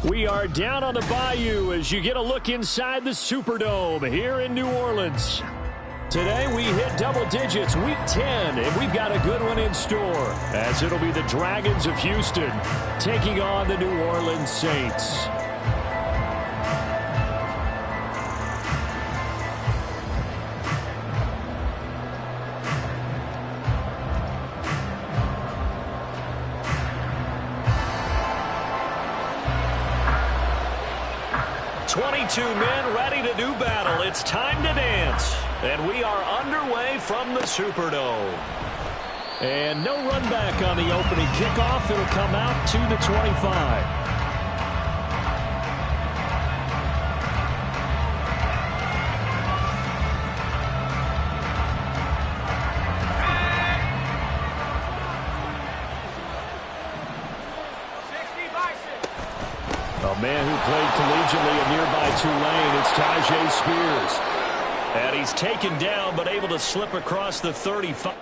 We are down on the bayou as you get a look inside the Superdome here in New Orleans. Today we hit double digits, week 10, and we've got a good one in store, as it'll be the Dragons of Houston taking on the New Orleans Saints. Men ready to do battle. It's time to dance. And we are underway from the Superdome. And no run back on the opening kickoff. It'll come out to the 25. A man who played collegiately at nearby Tulane, it's Tyjae Spears. And he's taken down, but able to slip across the 35.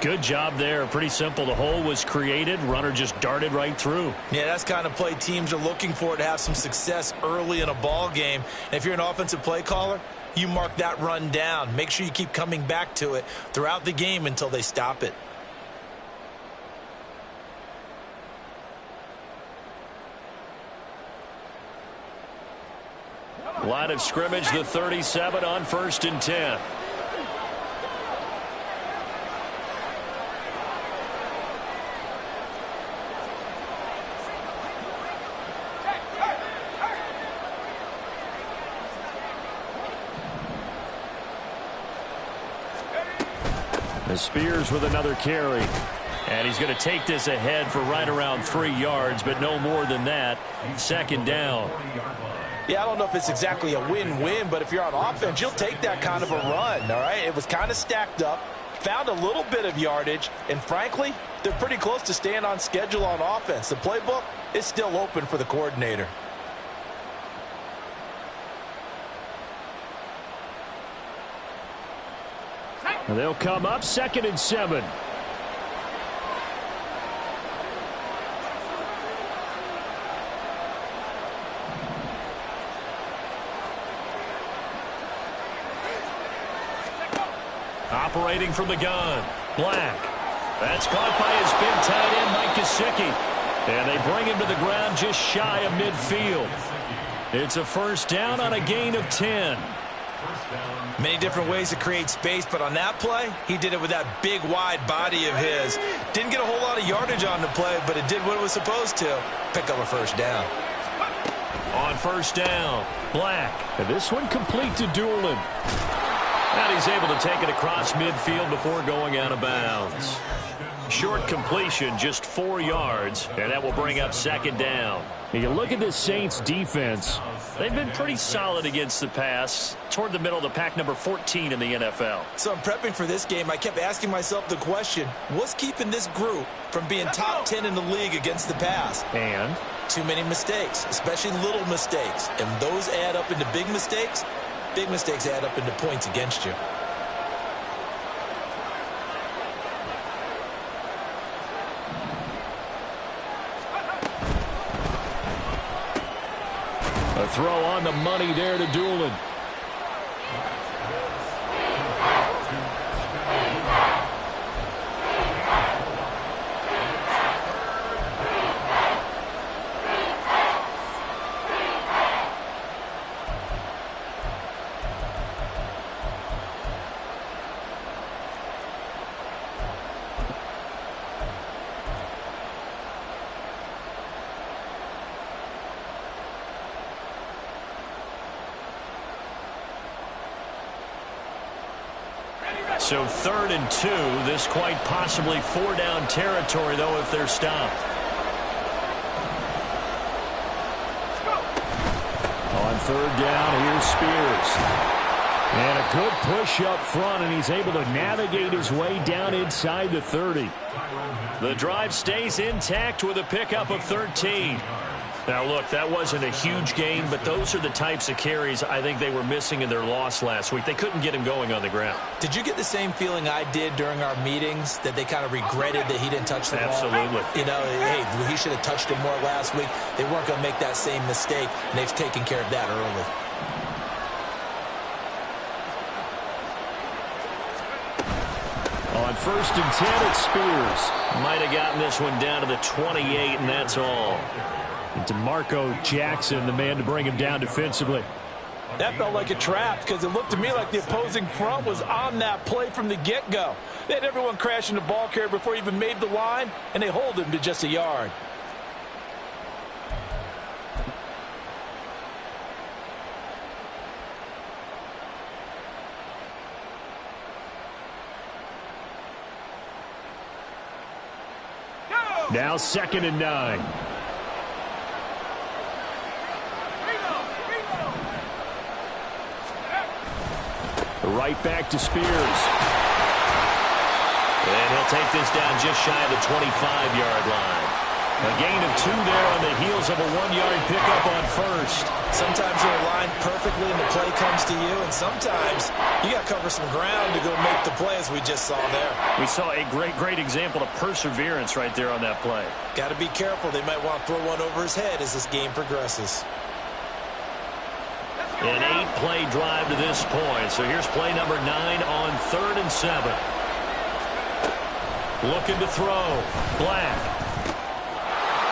Good job there. Pretty simple. The hole was created. Runner just darted right through. Yeah, that's kind of play teams are looking for to have some success early in a ball game. And if you're an offensive play caller, you mark that run down. Make sure you keep coming back to it throughout the game until they stop it. Line of scrimmage, the 37 on 1st and 10. Spears with another carry. And he's going to take this ahead for right around 3 yards, but no more than that. 2nd down. Yeah, I don't know if it's exactly a win-win, but if you're on offense, you'll take that kind of a run, all right? It was kind of stacked up, found a little bit of yardage, and frankly, they're pretty close to staying on schedule on offense. The playbook is still open for the coordinator. And they'll come up 2nd and 7. Operating from the gun, Black. That's caught by his big tight end, Mike Gesicki. And they bring him to the ground just shy of midfield. It's a 1st down on a gain of 10. Many different ways to create space, but on that play, he did it with that big, wide body of his. Didn't get a whole lot of yardage on the play, but it did what it was supposed to. Pick up a 1st down. On 1st down, Black. And this one complete to Doolin. And he's able to take it across midfield before going out of bounds. Short completion, just 4 yards, and that will bring up 2nd down. You look at this Saints defense. They've been pretty solid against the pass, toward the middle of the pack, number 14 in the NFL. So I'm prepping for this game. I kept asking myself the question, what's keeping this group from being top 10 in the league against the pass? And? Too many mistakes, especially little mistakes. And those add up into big mistakes. Big mistakes add up into points against you. A throw on the money there to Doolin. So 3rd and 2. This quite possibly 4-down territory, though, if they're stopped. On 3rd down, here's Spears. And a good push up front, and he's able to navigate his way down inside the 30. The drive stays intact with a pickup of 13. Now, look, that wasn't a huge gain, but those are the types of carries I think they were missing in their loss last week. They couldn't get him going on the ground. Did you get the same feeling I did during our meetings, that they kind of regretted that he didn't touch the ball? Absolutely. You know, hey, he should have touched it more last week. They weren't going to make that same mistake, and they've taken care of that early. On 1st and 10, it's Spears. Might have gotten this one down to the 28, and that's all. And DeMarco Jackson, the man to bring him down defensively. That felt like a trap because it looked to me like the opposing front was on that play from the get-go. They had everyone crashing the ball carrier before he even made the line, and they hold him to just a yard. Now 2nd and 9. Right back to Spears. And he'll take this down just shy of the 25-yard line. A gain of 2 there on the heels of a 1-yard pickup on 1st. Sometimes you're aligned perfectly and the play comes to you, and sometimes you got to cover some ground to go make the play, as we just saw there. We saw a great example of perseverance right there on that play. Got to be careful. They might want to throw one over his head as this game progresses. An 8-play drive to this point. So here's play number 9 on 3rd and 7. Looking to throw. Black.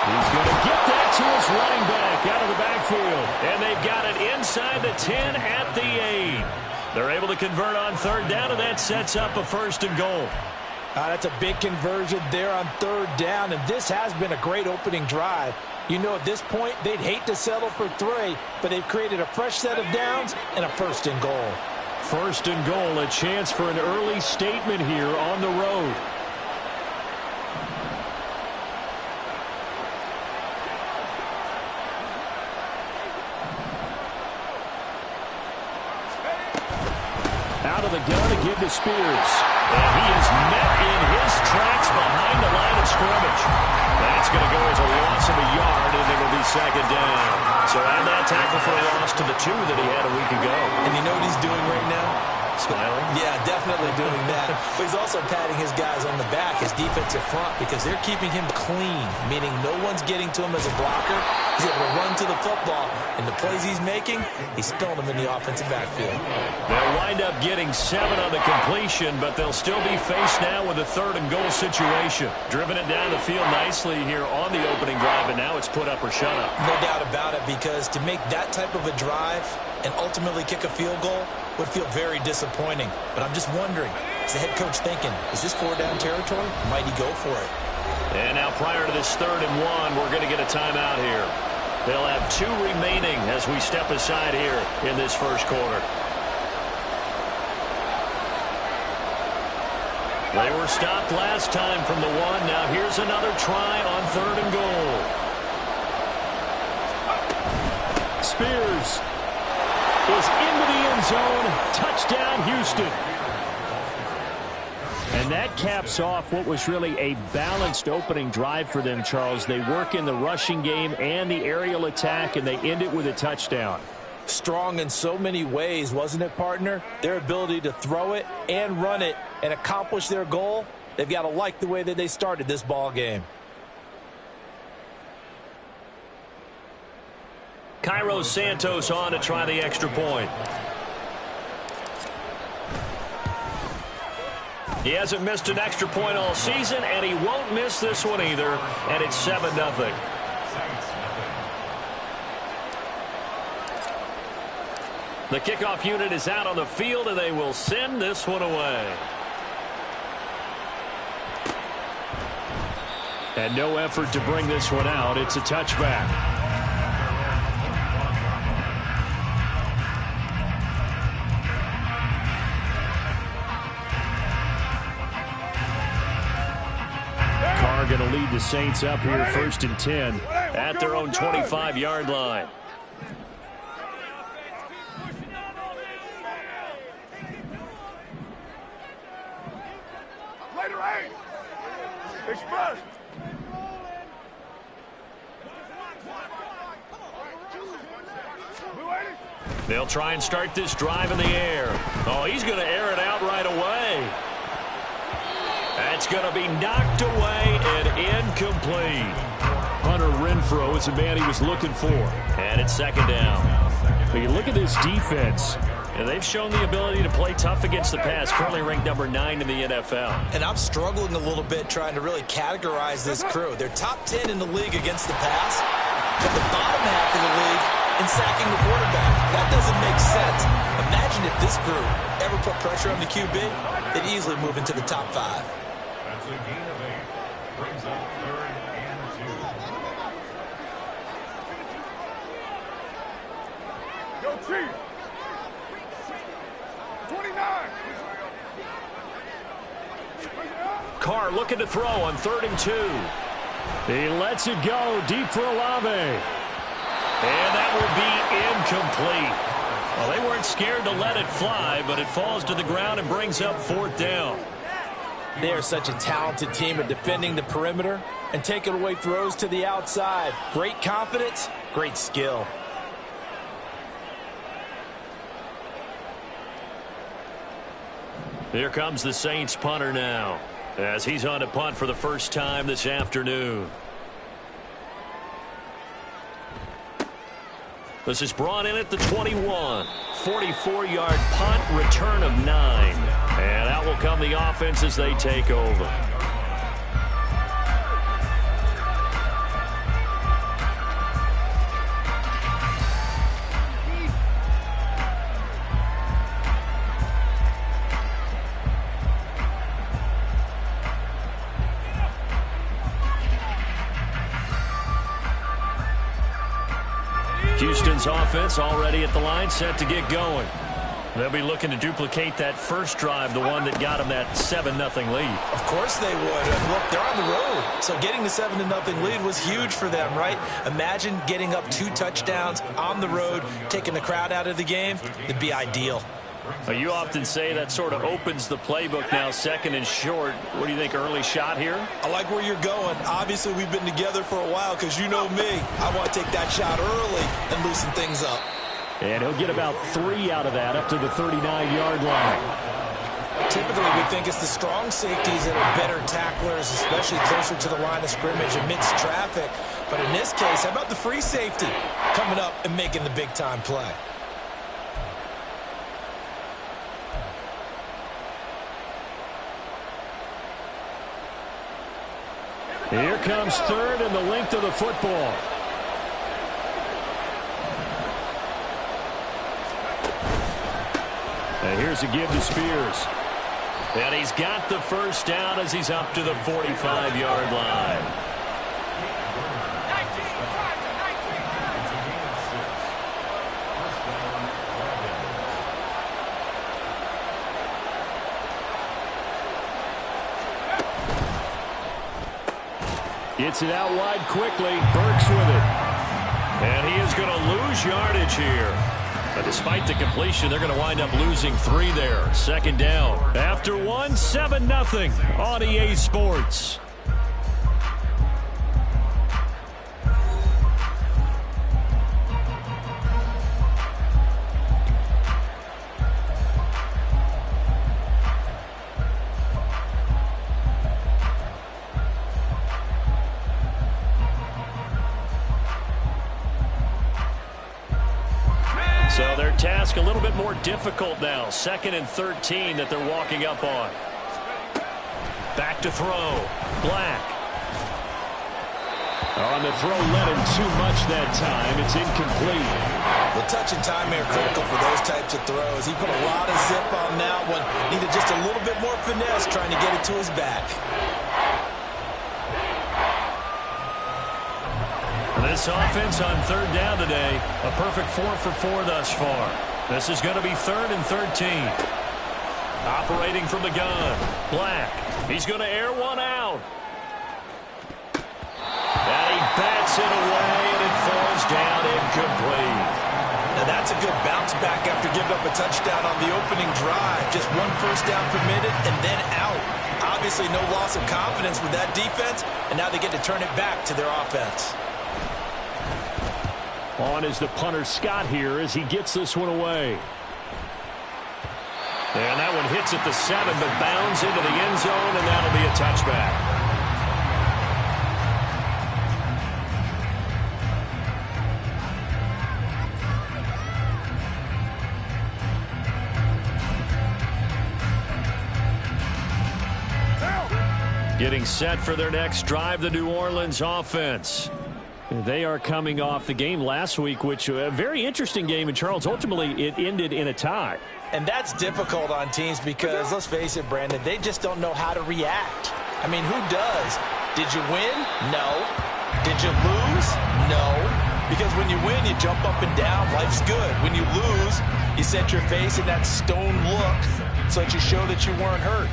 He's going to get that to his running back out of the backfield. And they've got it inside the 10 at the 8. They're able to convert on 3rd down, and that sets up a 1st and goal. That's a big conversion there on 3rd down, and this has been a great opening drive. You know, at this point, they'd hate to settle for 3, but they've created a fresh set of downs and a 1st and goal. 1st and goal, a chance for an early statement here on the road. Out of the gun to give to Spears. And he is met in his tracks behind the line of scrimmage. That's going to go as a loss of a yard, and it'll be 2nd down. So add that tackle for a loss to the 2 that he had a week ago. And you know what he's doing right now? Smiling? Yeah, definitely doing that. But he's also patting his guys on the back, his defensive front, because they're keeping him clean, meaning no one's getting to him as a blocker. He's able to run to the football, and the plays he's making, he's spilling them in the offensive backfield. They'll wind up getting 7 on the completion, but they'll still be faced now with a 3rd and goal situation. Driven it down the field nicely here on the opening drive, and now it's put up or shut up. No doubt about it, because to make that type of a drive and ultimately kick a field goal would feel very disappointing. But I'm just wondering, is the head coach thinking, is this 4-down territory? Might he go for it? And now prior to this 3rd and 1, we're going to get a timeout here. They'll have 2 remaining as we step aside here in this 1st quarter. They were stopped last time from the 1. Now here's another try on 3rd and goal. Spears is into the end zone. Touchdown, Houston. And that caps off what was really a balanced opening drive for them, Charles. They work in the rushing game and the aerial attack, and they end it with a touchdown. Strong in so many ways, wasn't it, partner? Their ability to throw it and run it and accomplish their goal, they've got to like the way that they started this ball game. Cairo Santos on to try the extra point. He hasn't missed an extra point all season, and he won't miss this one either, and it's 7-0. The kickoff unit is out on the field, and they will send this one away. And no effort to bring this one out. It's a touchback. Going to lead the Saints up here 1st and 10 at their own 25-yard line. Express. They'll try and start this drive in the air. Oh, he's going to air it out right away. That's going to be knocked away and incomplete. Hunter Renfrow is the man he was looking for. And it's second down. But you look at this defense, and they've shown the ability to play tough against the pass, currently ranked number 9 in the NFL. And I'm struggling a little bit trying to really categorize this crew. They're top 10 in the league against the pass, but the bottom half of the league in sacking the quarterback. That doesn't make sense. Imagine if this group ever put pressure on the QB, they'd easily move into the top 5. That's a gain of 8. Brings up 3rd and 2. Yo, Chief. 29. Carr looking to throw on 3rd and 2. He lets it go deep for Olave. And that will be incomplete. Well, they weren't scared to let it fly, but it falls to the ground and brings up 4th down. They are such a talented team at defending the perimeter and taking away throws to the outside. Great confidence, great skill. Here comes the Saints punter now, as he's on to punt for the first time this afternoon. This is brought in at the 21. 44-yard punt, return of 9. And out will come the offense as they take over. Houston's offense already at the line, set to get going. They'll be looking to duplicate that first drive, the one that got them that 7-0 lead. Of course they would. Look, they're on the road, so getting the 7-0 lead was huge for them, right? Imagine getting up 2 touchdowns on the road, taking the crowd out of the game. It'd be ideal. Well, you often say that sort of opens the playbook now, 2nd and short. What do you think, early shot here? I like where you're going. Obviously, we've been together for a while because you know me. I want to take that shot early and loosen things up. And he'll get about 3 out of that up to the 39-yard line. Typically, we think it's the strong safeties that are better tacklers, especially closer to the line of scrimmage amidst traffic. But in this case, how about the free safety coming up and making the big-time play? Here comes 3rd and the length of the football. And here's a give to Spears. And he's got the first down as he's up to the 45-yard line. Gets it out wide quickly. Burks with it. And he is going to lose yardage here. But despite the completion, they're going to wind up losing 3 there. 2nd down. After 1, 7-0 on EA Sports. So their task a little bit more difficult now. 2nd and 13 that they're walking up on. Back to throw. Black. On the throw, led him too much that time. It's incomplete. The touch and timing are critical for those types of throws. He put a lot of zip on that one. Needed just a little bit more finesse trying to get it to his back. This offense on 3rd down today, a perfect 4 for 4 thus far. This is going to be 3rd and 13. Operating from the gun, Black. He's going to air one out. And he bats it away, and it falls down incomplete. Now that's a good bounce back after giving up a touchdown on the opening drive. Just one first down permitted and then out. Obviously no loss of confidence with that defense, and now they get to turn it back to their offense. On is the punter Scott here as he gets this one away. And that one hits at the 7, but bounds into the end zone, and that'll be a touchback. Getting set for their next drive, the New Orleans offense. They are coming off the game last week, which a very interesting game in Charles. Ultimately, it ended in a tie. And that's difficult on teams because, let's face it, Brandon, they just don't know how to react. I mean, who does? Did you win? No. Did you lose? No. Because when you win, you jump up and down. Life's good. When you lose, you set your face in that stone look so that you show that you weren't hurt.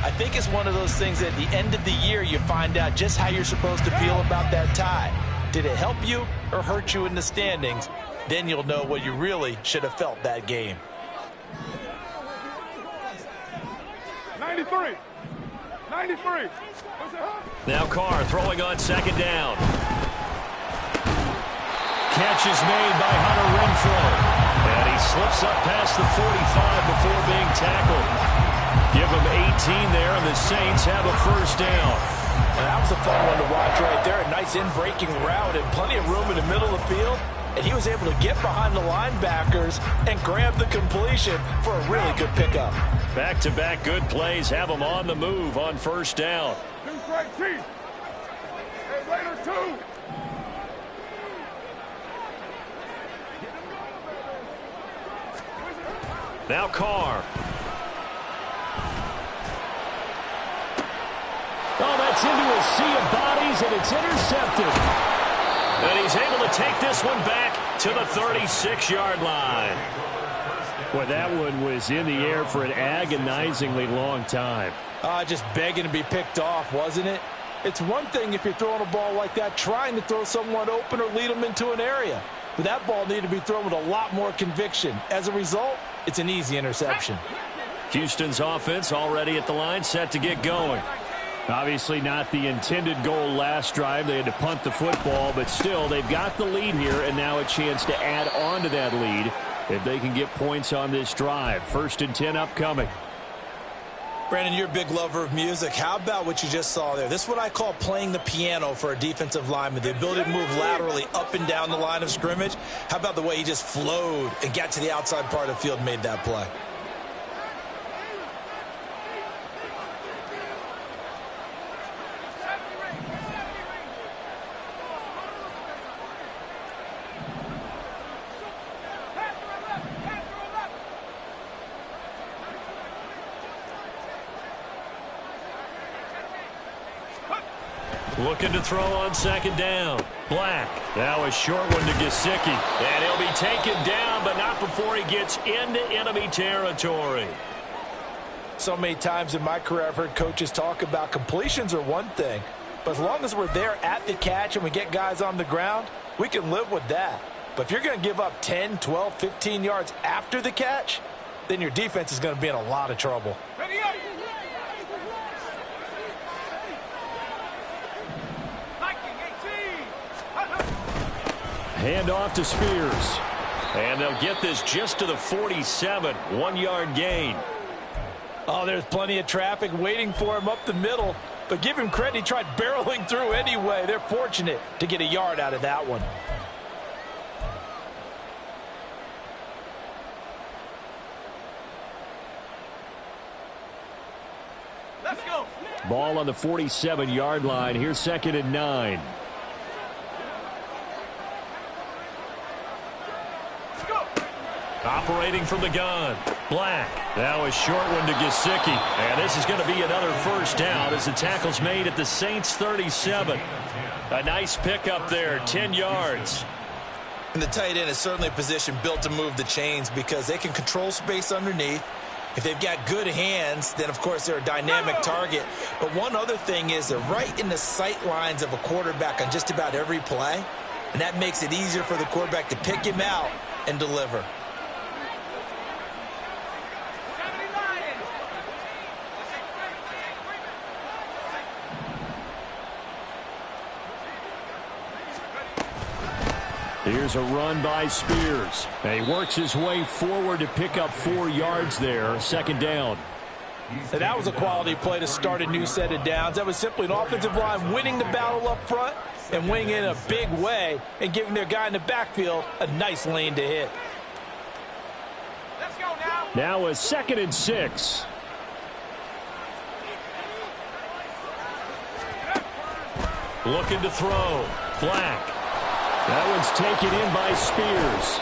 I think it's one of those things that at the end of the year you find out just how you're supposed to feel about that tie. Did it help you or hurt you in the standings? Then you'll know what you really should have felt that game. 93. 93. Now Carr throwing on second down. Catch is made by Hunter Renfrow. And he slips up past the 45 before being tackled. Give him 18 there, and the Saints have a first down. And that was a fun one to watch right there. A nice in-breaking route and plenty of room in the middle of the field. And he was able to get behind the linebackers and grab the completion for a really good pickup. Back-to-back good plays have him on the move on first down. Now Carr. Oh, that's into a sea of bodies, and it's intercepted. And he's able to take this one back to the 36-yard line. Boy, that one was in the air for an agonizingly long time. Just begging to be picked off, wasn't it? It's one thing if you're throwing a ball like that, trying to throw someone open or lead them into an area. But that ball needed to be thrown with a lot more conviction. As a result, it's an easy interception. Houston's offense already at the line, set to get going. Obviously not the intended goal last drive. They had to punt the football, but still they've got the lead here and now a chance to add on to that lead if they can get points on this drive. 1st and 10 upcoming. Brandon, you're a big lover of music. How about what you just saw there? This is what I call playing the piano for a defensive lineman. The ability to move laterally up and down the line of scrimmage. How about the way he just flowed and got to the outside part of the field and made that play? Looking to throw on second down. Black. Now a short one to Gesicki. And he'll be taken down, but not before he gets into enemy territory. So many times in my career I've heard coaches talk about completions are one thing, but as long as we're there at the catch and we get guys on the ground, we can live with that. But if you're going to give up 10, 12, 15 yards after the catch, then your defense is going to be in a lot of trouble. Hand off to Spears. And they'll get this just to the 47. 1-yard gain. Oh, there's plenty of traffic waiting for him up the middle. But give him credit, he tried barreling through anyway. They're fortunate to get a yard out of that one. Let's go. Ball on the 47-yard line. Here's 2nd and 9. Operating from the gun. Black. Now a short one to Gesicki. And this is going to be another first down as the tackle's made at the Saints 37. A nice pickup there, 10 yards. And the tight end is certainly a position built to move the chains because they can control space underneath. If they've got good hands, then, of course, they're a dynamic target. But one other thing is they're right in the sight lines of a quarterback on just about every play. And that makes it easier for the quarterback to pick him out and deliver. Here's a run by Spears. And he works his way forward to pick up 4 yards there. Second down. And that was a quality play to start a new set of downs. That was simply an offensive line winning the battle up front and winning in a big way and giving their guy in the backfield a nice lane to hit. Let's go now. Now a 2nd and 6. Looking to throw. Black. That one's taken in by Spears.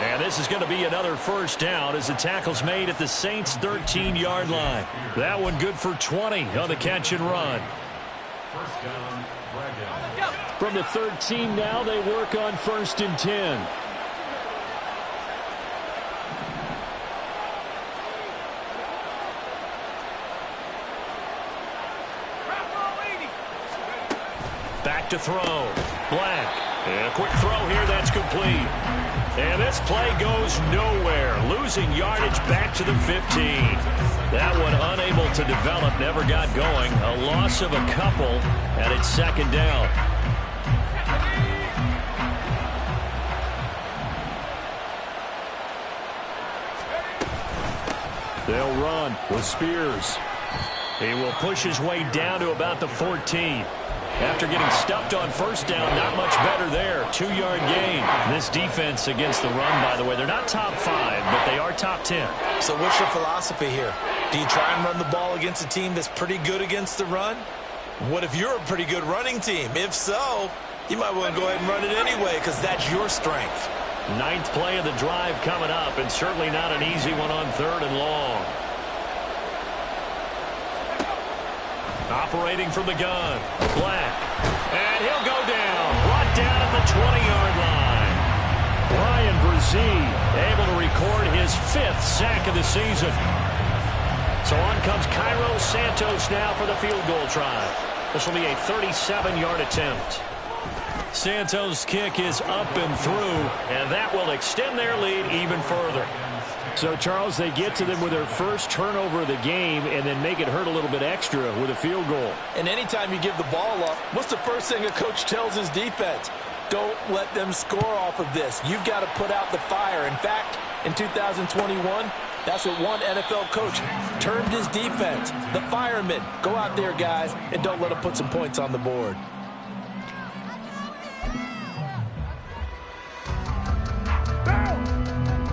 And this is going to be another first down as the tackle's made at the Saints' 13-yard line. That one good for 20 on the catch and run. First down, drag down. From the 13 now, they work on 1st and 10. Back to throw. Black. And a quick throw here that's complete. And this play goes nowhere. Losing yardage back to the 15. That one unable to develop, never got going. A loss of a couple, and it's 2nd down. They'll run with Spears. He will push his way down to about the 14. After getting stuffed on first down, not much better there. 2-yard gain. This defense against the run, by the way, they're not top 5, but they are top 10. So what's your philosophy here? Do you try and run the ball against a team that's pretty good against the run? What if you're a pretty good running team? If so, you might want to go ahead and run it anyway because that's your strength. 9th play of the drive coming up, and certainly not an easy one on 3rd and long. Operating from the gun. Black. And he'll go down. Brought down at the 20-yard line. Brian Brzee able to record his 5th sack of the season. So on comes Cairo Santos now for the field goal try. This will be a 37-yard attempt. Santos' kick is up and through, and that will extend their lead even further. So, Charles, they get to them with their first turnover of the game and then make it hurt a little bit extra with a field goal. And anytime you give the ball up, what's the first thing a coach tells his defense? Don't let them score off of this. You've got to put out the fire. In fact, in 2021, that's what one NFL coach termed his defense. The firemen. Go out there, guys, and don't let them put some points on the board.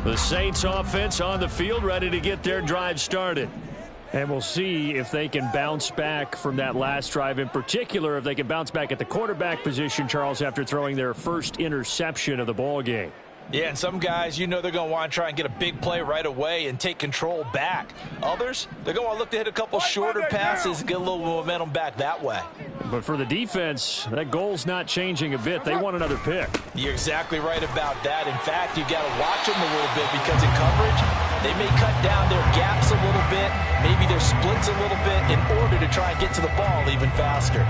The Saints offense on the field, ready to get their drive started. And we'll see if they can bounce back from that last drive, in particular if they can bounce back at the quarterback position, Charles, after throwing their first interception of the ball game. Yeah, and some guys, you know they're going to want to try and get a big play right away and take control back. Others, they're going to want to look to hit a couple shorter passes and get a little momentum back that way. But for the defense, that goal's not changing a bit. They want another pick. You're exactly right about that. In fact, you've got to watch them a little bit because in coverage, they may cut down their gaps a little bit, maybe their splits a little bit in order to try and get to the ball even faster.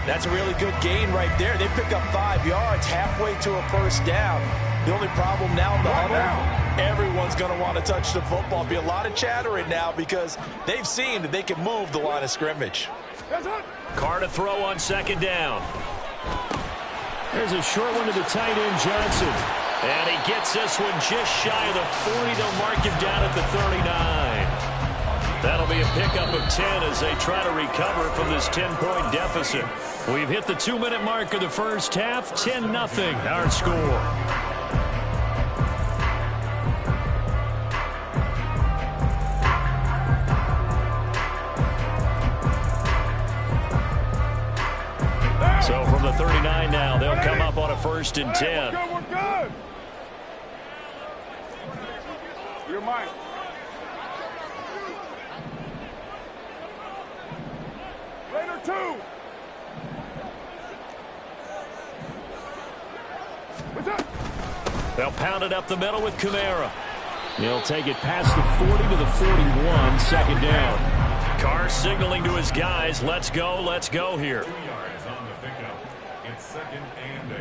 That's a really good gain right there. They pick up 5 yards halfway to a first down. The only problem now in the huddle, everyone's going to want to touch the football. Be a lot of chattering now because they've seen that they can move the line of scrimmage. Carr to throw on 2nd down. There's a short one to the tight end, Johnson. And he gets this one just shy of the 40. They'll mark him down at the 39. That'll be a pickup of 10 as they try to recover from this 10-point deficit. We've hit the 2-minute mark of the first half. 10-0 our score. So from the 39 now, they'll come up on a 1st and 10. We're good. You're mine. Later, 2. What's up? They'll pound it up the middle with Kamara. He'll take it past the 40 to the 41, 2nd down. Carr signaling to his guys, let's go here. 2 yards on the pickup. It's 2nd and 8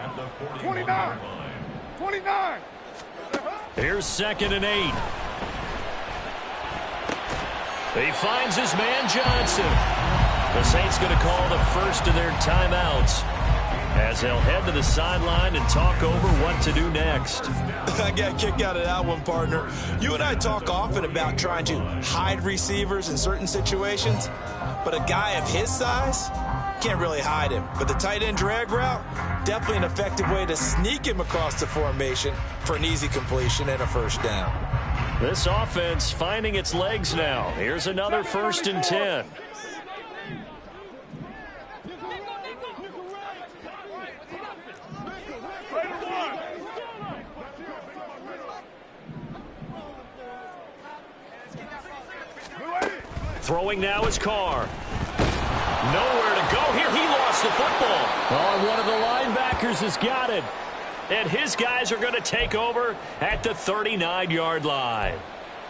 at the 41 29. line. 29. Here's 2nd and 8. He finds his man Johnson. The Saints going to call the first of their timeouts. as they'll head to the sideline and talk over what to do next. I got a kick out of that one, partner. You and I talk often about trying to hide receivers in certain situations, but a guy of his size can't really hide him. But the tight end drag route, definitely an effective way to sneak him across the formation for an easy completion and a first down. This offense finding its legs now. Here's another 1st and 10. Throwing now is Carr. Nowhere to go here. He lost the football. Oh, and one of the linebackers has got it. And his guys are going to take over at the 39-yard line.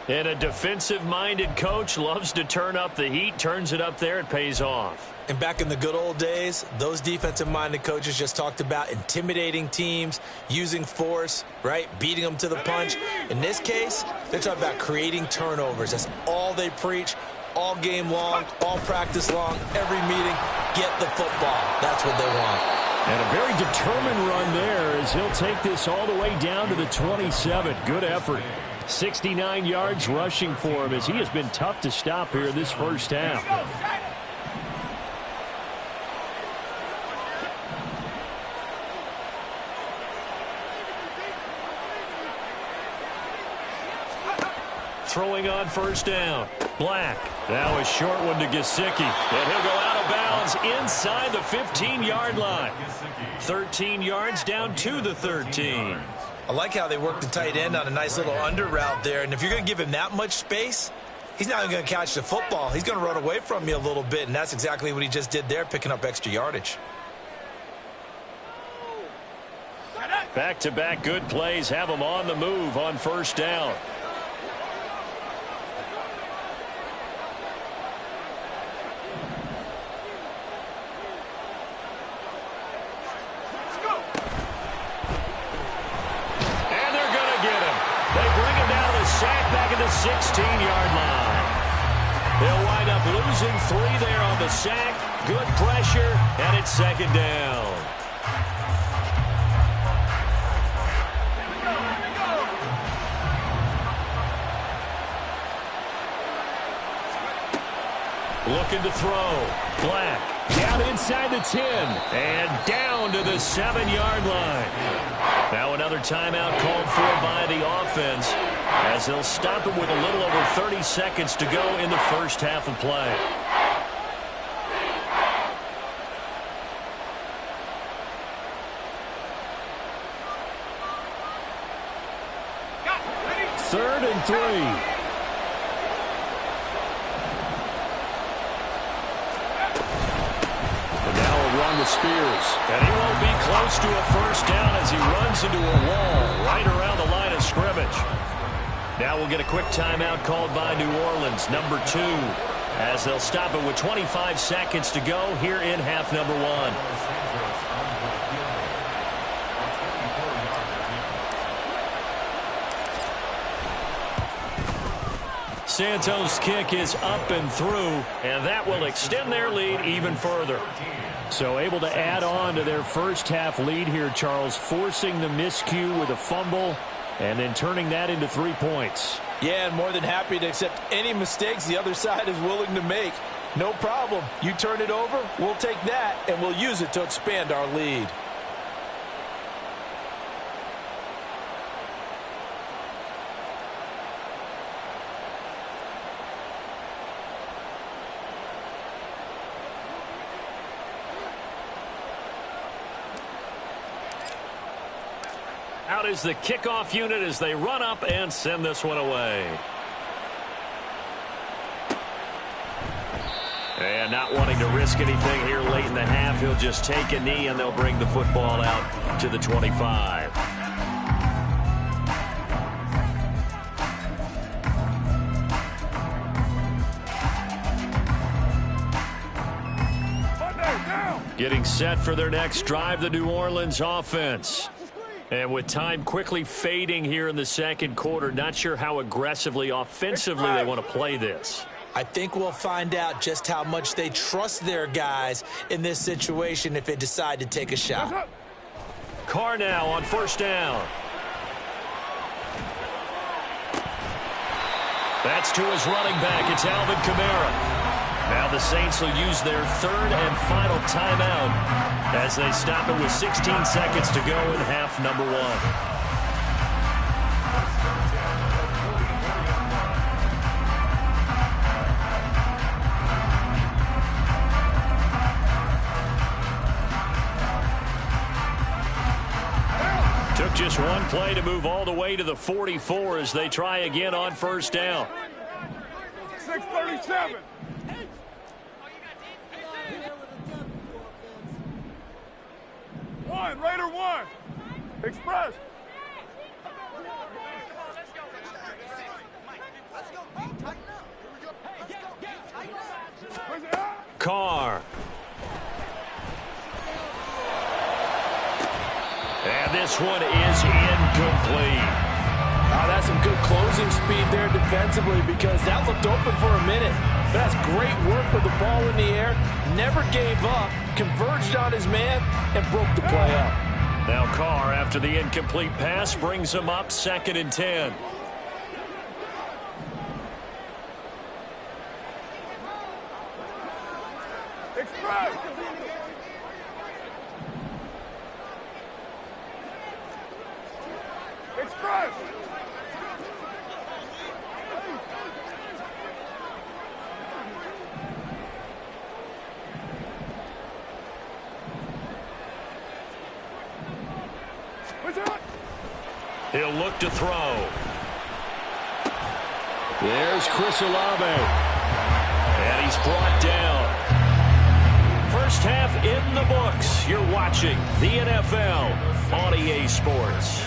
And a defensive-minded coach loves to turn up the heat, turns it up there, it pays off. And back in the good old days, those defensive-minded coaches just talked about intimidating teams, using force, right, beating them to the punch. In this case, they're talking about creating turnovers. That's all they preach. All game long, all practice long, every meeting, get the football. That's what they want. And a very determined run there as he'll take this all the way down to the 27. Good effort. 69 yards rushing for him as he has been tough to stop here in this first half. Throwing on first down. Black. That was short one to Gesicki. And he'll go out of bounds inside the 15-yard line. 13 yards down to the 13. I like how they work the tight end on a nice little under route there. And if you're going to give him that much space, he's not even going to catch the football. He's going to run away from you a little bit, and that's exactly what he just did there, picking up extra yardage. Back-to-back good plays have him on the move on first down. Back at the 16-yard line. They'll wind up losing 3 there on the sack. Good pressure, and it's second down. Looking to throw. Black down inside the 10 and down to the 7-yard line. Now another timeout called for by the offense as they'll stop it with a little over 30 seconds to go in the first half of play. Third and 3. Run with Spears. And he won't be close to a first down as he runs into a wall right around the line of scrimmage. Now we'll get a quick timeout called by New Orleans, number 2, as they'll stop it with 25 seconds to go here in half number 1. Santos' kick is up and through, and that will extend their lead even further. So able to add on to their first half lead here, Charles, forcing the miscue with a fumble and then turning that into 3 points. Yeah, and more than happy to accept any mistakes the other side is willing to make. No problem. You turn it over, we'll take that, and we'll use it to expand our lead. Out is the kickoff unit as they run up and send this one away. And not wanting to risk anything here late in the half, he'll just take a knee and they'll bring the football out to the 25. Getting set for their next drive, the New Orleans offense. And with time quickly fading here in the second quarter, not sure how aggressively, offensively they want to play this. I think we'll find out just how much they trust their guys in this situation if they decide to take a shot. Carr now on first down. That's to his running back. It's Alvin Kamara. Now the Saints will use their third and final timeout as they stop it with 16 seconds to go in half number one. Took just one play to move all the way to the 44 as they try again on first down. 6:37. Raider one. Express. Carr. And this one is incomplete. That's some good closing speed there defensively because that looked open for a minute. But that's great work with the ball in the air. Never gave up, converged on his man, and broke the play up. Now Carr, after the incomplete pass, brings him up 2nd and 10. Express. Express. He'll look to throw. There's Chris Olave. And he's brought down. First half in the books. You're watching the NFL on EA Sports.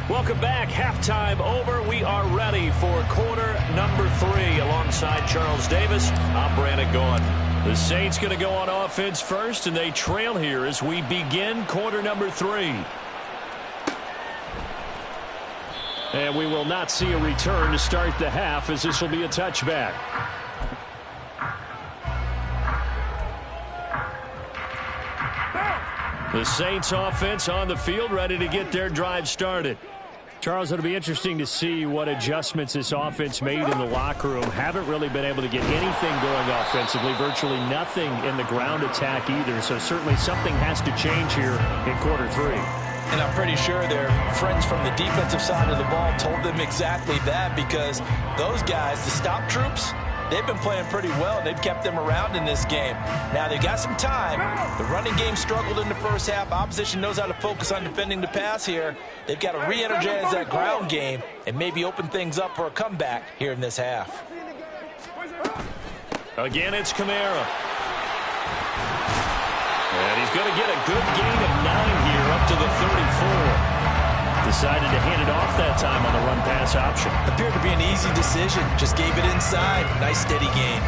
Welcome back. Halftime over. We are ready for quarter number 3. Alongside Charles Davis, I'm Brandon Gaughan. The Saints going to go on offense first, and they trail here as we begin quarter number 3. And we will not see a return to start the half, as this will be a touchback. The Saints offense on the field, ready to get their drive started. Charles, it'll be interesting to see what adjustments this offense made in the locker room. Haven't really been able to get anything going offensively, virtually nothing in the ground attack either. So certainly something has to change here in quarter 3. And I'm pretty sure their friends from the defensive side of the ball told them exactly that, because those guys, the stop troops, they've been playing pretty well. They've kept them around in this game. Now, they've got some time. The running game struggled in the first half. Opposition knows how to focus on defending the pass here. They've got to re-energize that ground game and maybe open things up for a comeback here in this half. Again, it's Kamara. And he's going to get a good gain of 9 here up to the 34. Decided to hand it off that time on the run-pass option. Appeared to be an easy decision. Just gave it inside. Nice steady gain.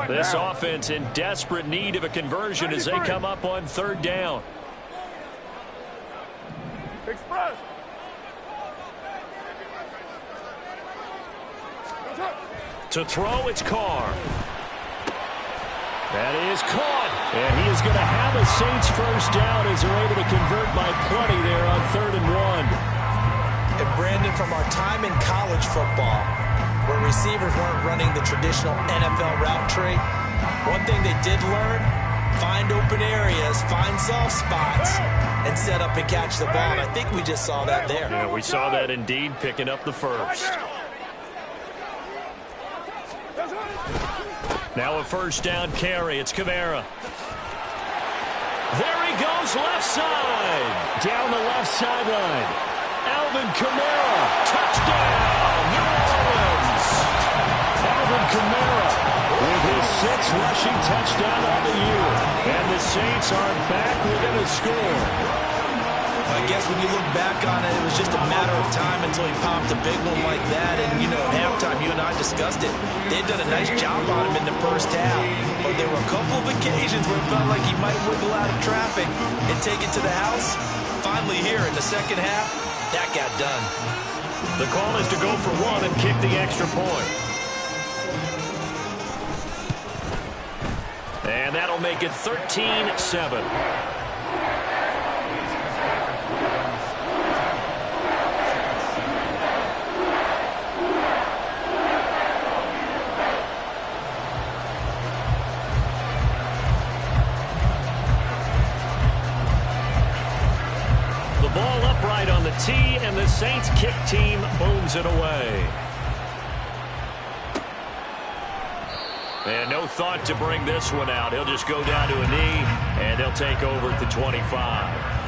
This offense in desperate need of a conversion as they come up on 3rd down. Express. To throw, it's Carr. That is caught. And he is going to have a Saints first down as they're able to convert by plenty there on 3rd and 1. And Brandon, from our time in college football, where receivers weren't running the traditional NFL route tree, one thing they did learn, find open areas, find soft spots, and set up and catch the ball. And I think we just saw that there. Yeah, we saw that indeed, picking up the first. Now a first down carry. It's Kamara. There he goes, left side. Down the left sideline. Alvin Kamara. Touchdown, New Orleans. Alvin Kamara with his 6th rushing touchdown on the year. And the Saints are back within a score. I guess when you look back on it, it was just a matter of time until he popped a big one like that. And, you know, at halftime, you and I discussed it. They'd done a nice job on him in the first half. But there were a couple of occasions where it felt like he might wiggle out of traffic and take it to the house. Finally here in the second half, that got done. The call is to go for one and kick the extra point. And that'll make it 13-7. The ball upright on the tee, and the Saints kick team booms it away. And no thought to bring this one out. He'll just go down to a knee, and they'll take over at the 25.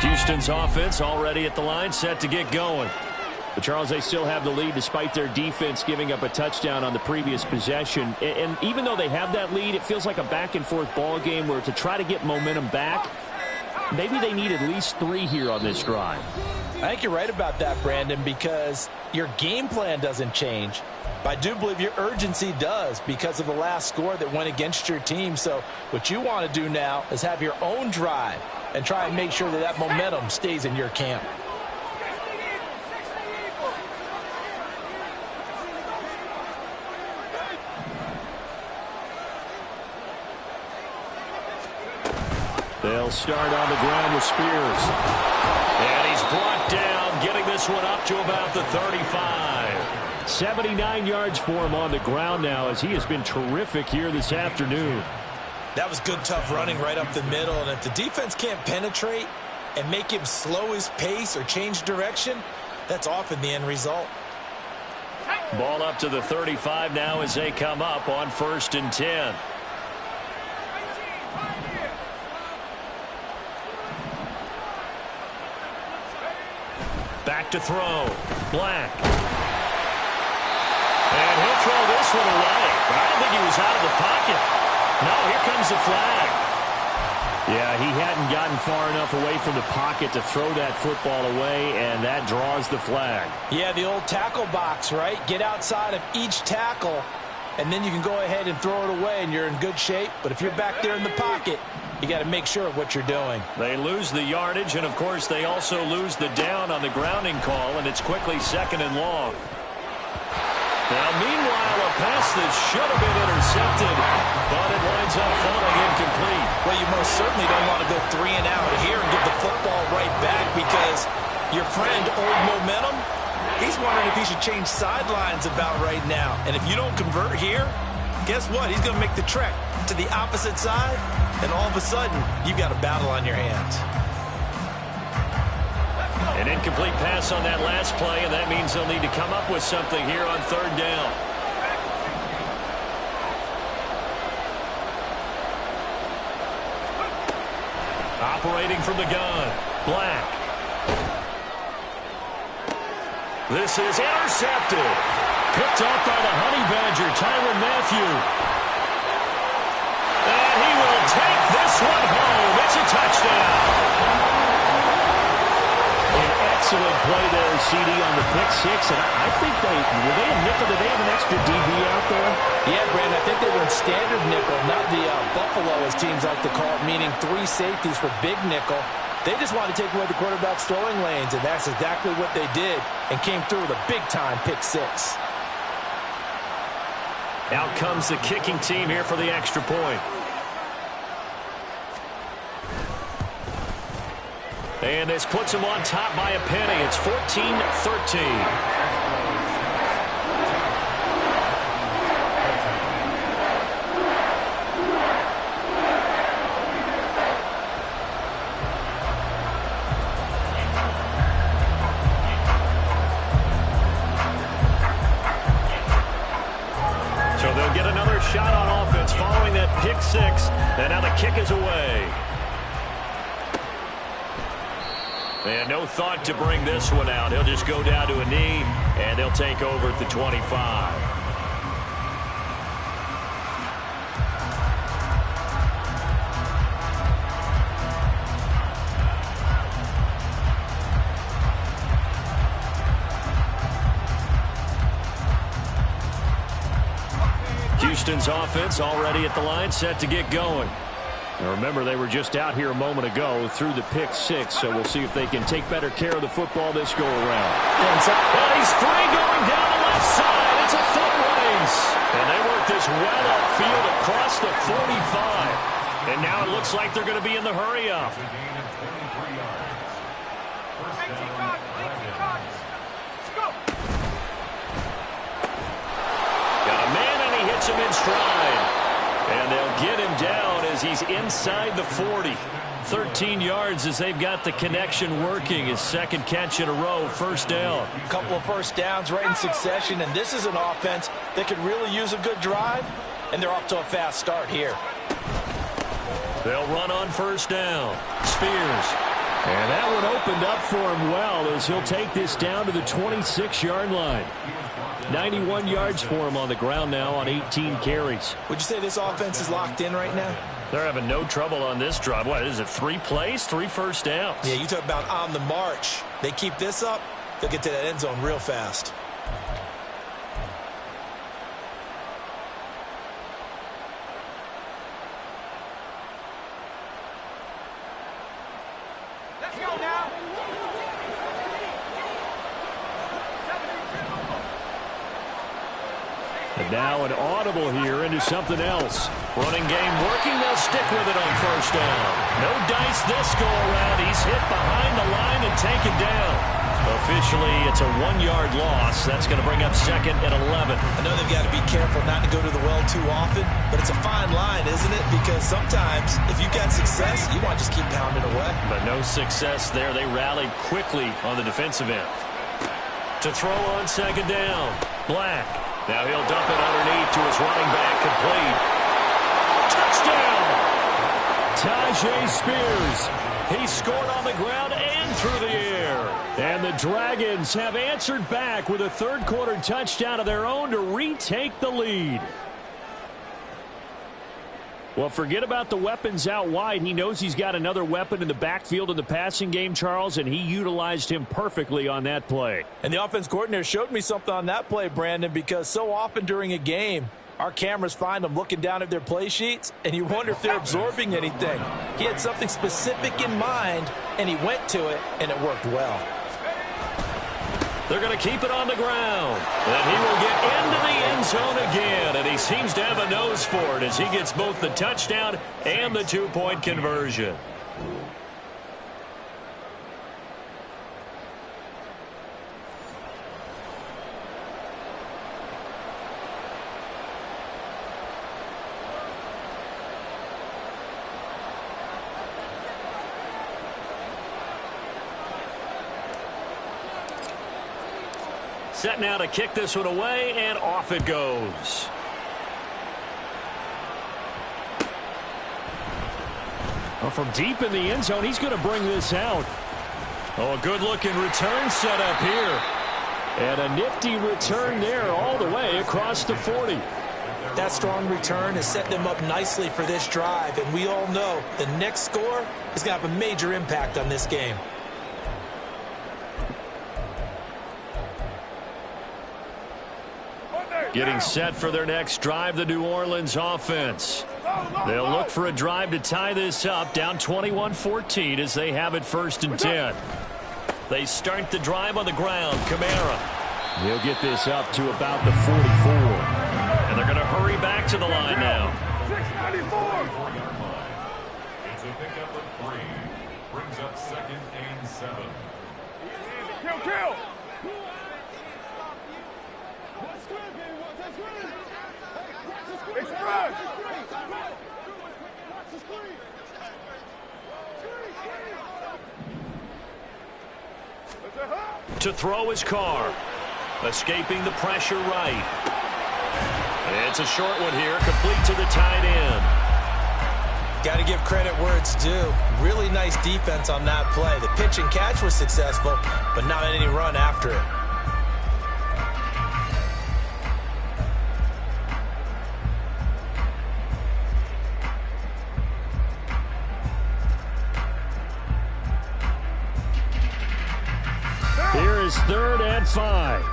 Houston's offense already at the line, set to get going. But, Charles, they still have the lead despite their defense giving up a touchdown on the previous possession. And even though they have that lead, it feels like a back-and-forth ball game where to try to get momentum back, maybe they need at least 3 here on this drive. I think you're right about that, Brandon, because your game plan doesn't change. But I do believe your urgency does because of the last score that went against your team. So what you want to do now is have your own drive and try and make sure that that momentum stays in your camp. They'll start on the ground with Spears. And he's brought down, getting this one up to about the 35. 79 yards for him on the ground now, as he has been terrific here this afternoon. That was good, tough running right up the middle. And if the defense can't penetrate and make him slow his pace or change direction, that's often the end result. Ball up to the 35 now as they come up on 1st and 10. Back to throw. Black. And he'll throw this one away. But I don't think he was out of the pocket. No, here comes the flag. Yeah, he hadn't gotten far enough away from the pocket to throw that football away, and that draws the flag. Yeah, the old tackle box, right? Get outside of each tackle, and then you can go ahead and throw it away, and you're in good shape. But if you're back there in the pocket, you got to make sure of what you're doing. They lose the yardage, and, of course, they also lose the down on the grounding call, and it's quickly 2nd and long. Now, meanwhile, a pass that should have been intercepted, but it winds up falling incomplete. Well, you most certainly don't want to go 3 and out here and give the football right back because your friend, Old Momentum, he's wondering if he should change sidelines about right now. And if you don't convert here, guess what? He's going to make the trek to the opposite side, and all of a sudden, you've got a battle on your hands. An incomplete pass on that last play, and that means they'll need to come up with something here on 3rd down. Operating from the gun, Black. This is intercepted. Picked off by the Honey Badger, Tyrann Mathieu. And he will take this one home. It's a touchdown. Excellent play there, CD, on the pick six. And I think were they a nickel? Did they have an extra DB out there? Yeah, Brandon, I think they were in standard nickel, not the Buffalo, as teams like to call it, meaning 3 safeties for big nickel. They just wanted to take away the quarterback's throwing lanes, and that's exactly what they did and came through with a big-time pick six. Out comes the kicking team here for the extra point. And this puts them on top by a penny. It's 14-13. pick six, and now the kick is away. And no thought to bring this one out. He'll just go down to a knee, and they'll take over at the 25. Houston's offense already at the line, set to get going. Now remember, they were just out here a moment ago through the pick six, so we'll see if they can take better care of the football this go-around. And he's free going down the left side. It's a foot race. And they work this well upfield across the 45. And now it looks like they're going to be in the hurry-up. Him in stride, and they'll get him down as he's inside the 40. 13 yards as they've got the connection working. His second catch in a row, first down. A couple of first downs right in succession, and this is an offense that could really use a good drive, and they're off to a fast start here. They'll run on first down. Spears. And that one opened up for him well as he'll take this down to the 26-yard line. 91 yards for him on the ground now on 18 carries. Would you say this offense is locked in right now? They're having no trouble on this drive. What is it, 3 plays, 3 first downs? Yeah, you talk about on the march. They keep this up, they'll get to that end zone real fast. Let's go now. And now an audible here into something else. Running game working. They'll stick with it on first down. No dice this go around. He's hit behind the line and taken down. Officially, it's a 1-yard loss. That's going to bring up second and 11. I know they've got to be careful not to go to the well too often, but it's a fine line, isn't it? Because sometimes if you've got success, you want to just keep pounding away. But no success there. They rallied quickly on the defensive end. To throw on second down. Black. Now he'll dump it underneath to his running back. Complete. Touchdown! Tyjae Spears. He scored on the ground and through the air. And the Dragons have answered back with a third-quarter touchdown of their own to retake the lead. Well, forget about the weapons out wide. He knows he's got another weapon in the backfield in the passing game, Charles, and he utilized him perfectly on that play. And the offense coordinator showed me something on that play, Brandon, because so often during a game, our cameras find them looking down at their play sheets, and you wonder if they're absorbing anything. He had something specific in mind, and he went to it, and it worked well. They're going to keep it on the ground. And he will get into the end zone again. And he seems to have a nose for it as he gets both the touchdown and the 2-point conversion. Set now to kick this one away, and off it goes. Well, from deep in the end zone, he's going to bring this out. Oh, a good-looking return set up here. And a nifty return there all the way across the 40. That strong return has set them up nicely for this drive, and we all know the next score is going to have a major impact on this game. Getting set for their next drive, the New Orleans offense. They'll look for a drive to tie this up, down 21-14 as they have it 1st and 10. They start the drive on the ground. Kamara. He'll get this up to about the 44. And they're going to hurry back to the line now. 694. It's a pickup of 3. Brings up 2nd and 7. Kill. To throw his car. Escaping the pressure right. It's a short one here, complete to the tight end. Got to give credit where it's due. Really nice defense on that play. The pitch and catch was successful, but not any run after it. Here is 3rd and 5.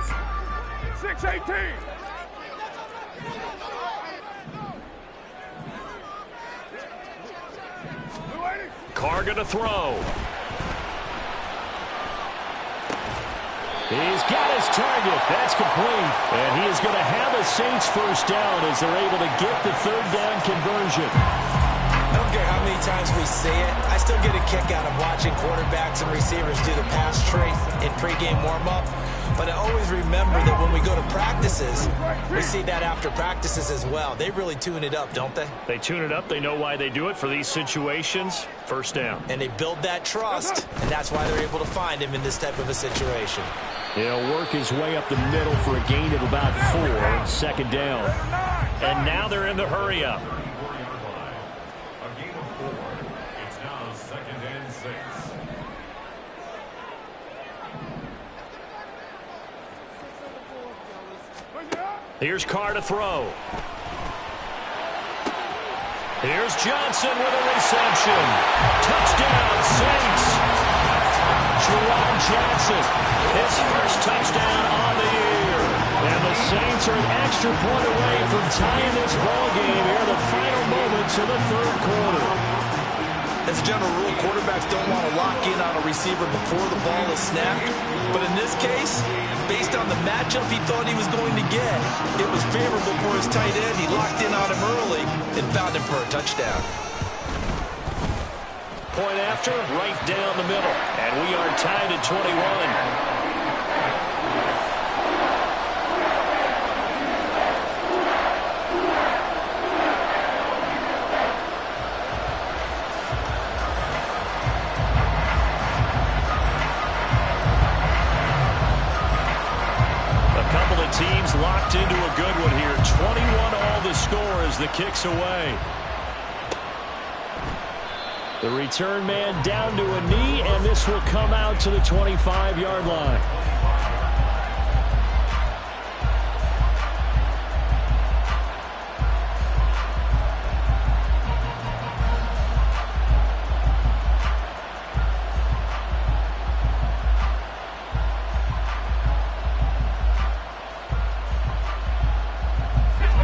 6-18. Carr going to throw. He's got his target. That's complete. And he is going to have a Saints first down as they're able to get the 3rd down conversion. I don't care how many times we see it. I still get a kick out of watching quarterbacks and receivers do the pass tree in pregame warm-up. But I always remember that when we go to practices, we see that after practices as well. They really tune it up, don't they? They tune it up. They know why they do it for these situations. First down. And they build that trust, and that's why they're able to find him in this type of a situation. He'll work his way up the middle for a gain of about 4. 2nd down. And now they're in the hurry-up. Here's Carr to throw. Here's Johnson with a reception. Touchdown, Saints. Juwan Johnson, his first touchdown on the year. And the Saints are an extra point away from tying this ball game here in the final moments of the 3rd quarter. As a general rule, quarterbacks don't want to lock in on a receiver before the ball is snapped. But in this case, based on the matchup he thought he was going to get, it was favorable for his tight end. He locked in on him early and found him for a touchdown. Point after, right down the middle. And we are tied at 21. Teams locked into a good one here. 21 all the score as the kick's away. The return man down to a knee, and this will come out to the 25-yard line.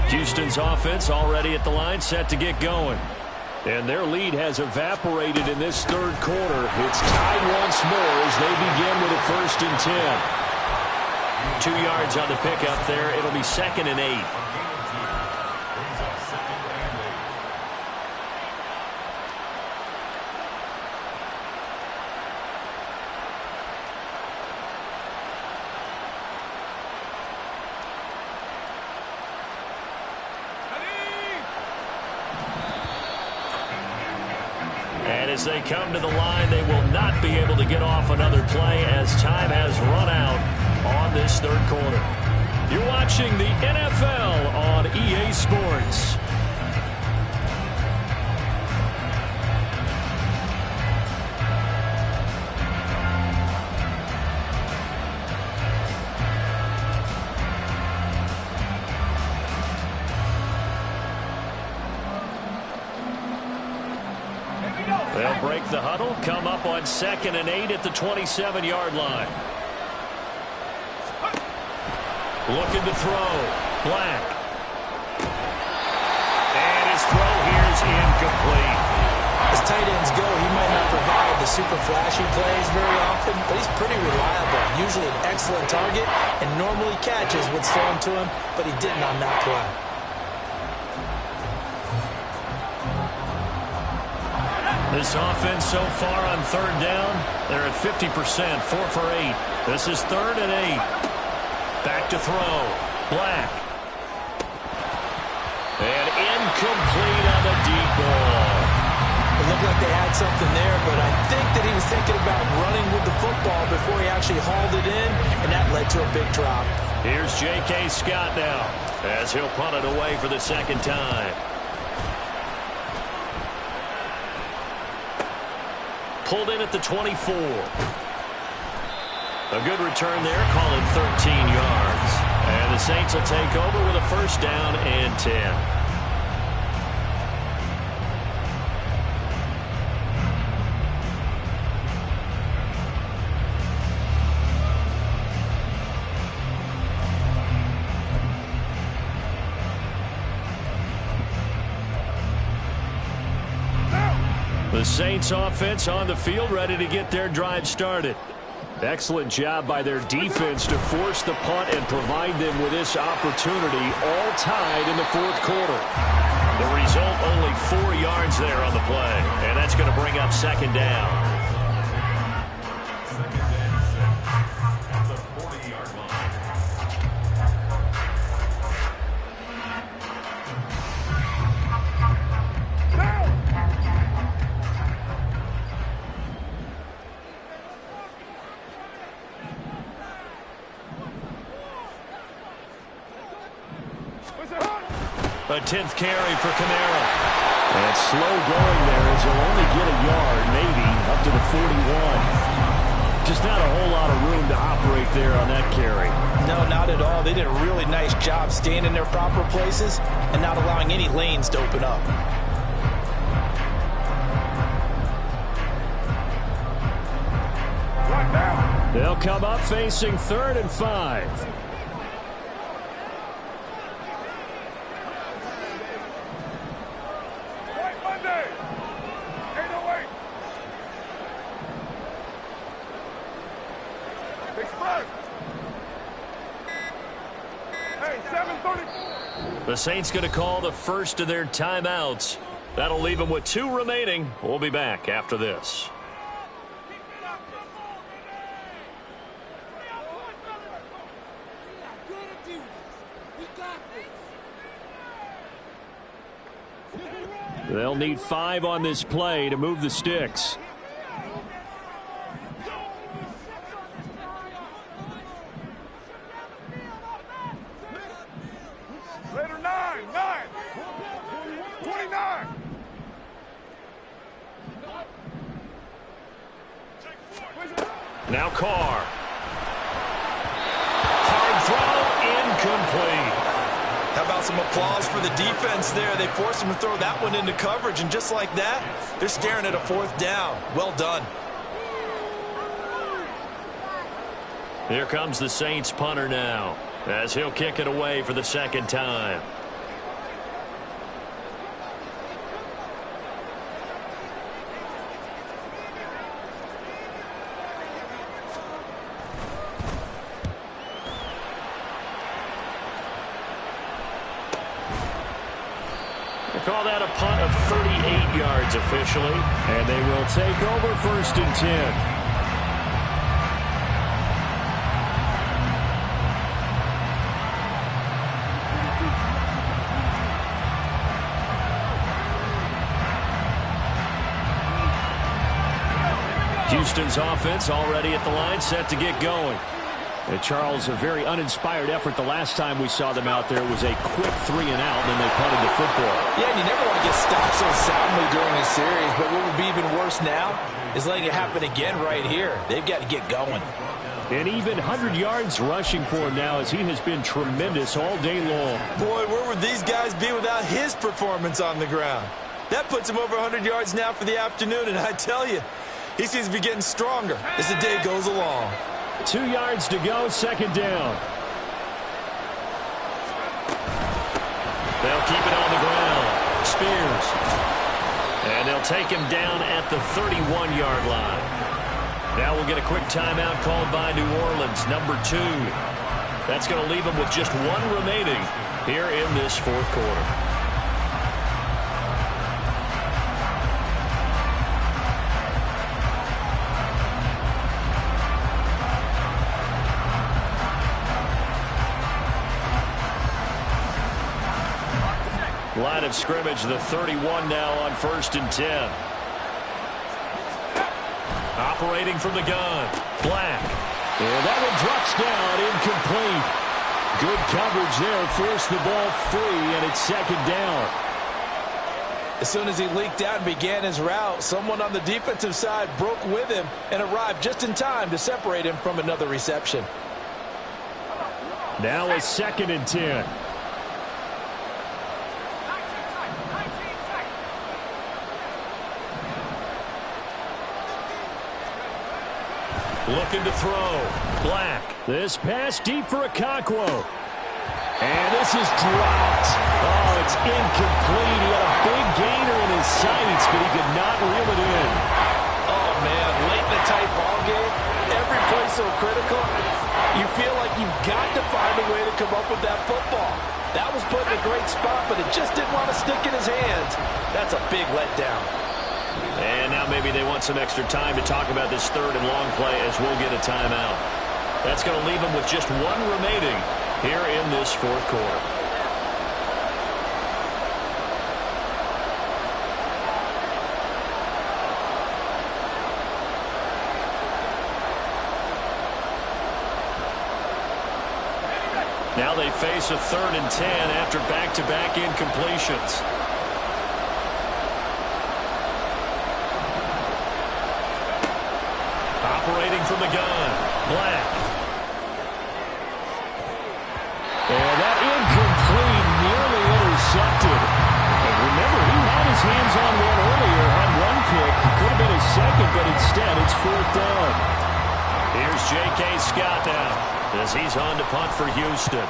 Houston's offense already at the line, set to get going. And their lead has evaporated in this 3rd quarter. It's tied once more as they begin with a 1st and 10. 2 yards on the pickup there. It'll be 2nd and 8. As they come to the line, they will not be able to get off another play as time has run out on this 3rd quarter. You're watching the NFL on EA Sports. They'll break the huddle, come up on 2nd and 8 at the 27-yard line. Looking to throw. Black. And his throw here is incomplete. As tight ends go, he might not provide the super flashy plays very often, but he's pretty reliable. Usually an excellent target and normally catches what's thrown to him, but he didn't on that play. This offense so far on 3rd down, they're at 50%, 4 for 8. This is 3rd and 8. Back to throw. Black. And incomplete on the deep ball. It looked like they had something there, but I think that he was thinking about running with the football before he actually hauled it in, and that led to a big drop. Here's J.K. Scott now as he'll punt it away for the 2nd time. pulled in at the 24. A good return there, call it 13 yards. And the Saints will take over with a first down and 10. The Saints offense on the field, ready to get their drive started. Excellent job by their defense to force the punt and provide them with this opportunity, all tied in the fourth quarter. The result, only 4 yards there on the play, and that's going to bring up second down. A 10th carry for Kamara. And slow going there as he'll only get a yard, maybe, up to the 41. Just not a whole lot of room to operate there on that carry. No, not at all. They did a really nice job staying in their proper places and not allowing any lanes to open up. They'll come up facing 3rd and 5. The Saints going to call the first of their timeouts. That'll leave them with 2 remaining. We'll be back after this. They'll need 5 on this play to move the sticks. Now Carr. Hard throw, incomplete. How about some applause for the defense there? They forced him to throw that one into coverage, and just like that, they're staring at a 4th down. Well done. Here comes the Saints punter now, as he'll kick it away for the 2nd time. Call that a punt of 38 yards officially, and they will take over 1st and 10. Houston's offense already at the line, set to get going. Charles, a very uninspired effort the last time we saw them out there. It was a quick 3 and out, and then they punted the football. Yeah, and you never want to get stopped so soundly during a series, but what would be even worse now is letting it happen again right here. They've got to get going. And even 100 yards rushing for him now, as he has been tremendous all day long. Boy, where would these guys be without his performance on the ground? That puts him over 100 yards now for the afternoon, and I tell you, he seems to be getting stronger as the day goes along. 2 yards to go, 2nd down. They'll keep it on the ground. Spears. And they'll take him down at the 31-yard line. Now we'll get a quick timeout called by New Orleans, number 2. That's going to leave them with just 1 remaining here in this 4th quarter. Line of scrimmage, the 31 now on 1st and 10. Operating from the gun, Black. And that one drops down, incomplete. Good coverage there, forced the ball free, and it's 2nd down. As soon as he leaked out and began his route, someone on the defensive side broke with him and arrived just in time to separate him from another reception. Now a 2nd and 10. Looking to throw. Black. This pass deep for Grock1. And this is dropped. Oh, it's incomplete. He had a big gainer in his sights, but he could not reel it in. Oh, man, late in the tight ball game, every play so critical, you feel like you've got to find a way to come up with that football. That was put in a great spot, but it just didn't want to stick in his hands. That's a big letdown. And now maybe they want some extra time to talk about this 3rd and long play as we'll get a timeout. That's going to leave them with just 1 remaining here in this 4th quarter. Now they face a 3rd and 10 after back-to-back incompletions. Operating from the gun, Black. And that incomplete, nearly intercepted. And remember, he had his hands on one earlier, had 1 pick. Could have been a 2nd, but instead it's 4th down. Here's J.K. Scott now as he's on to punt for Houston.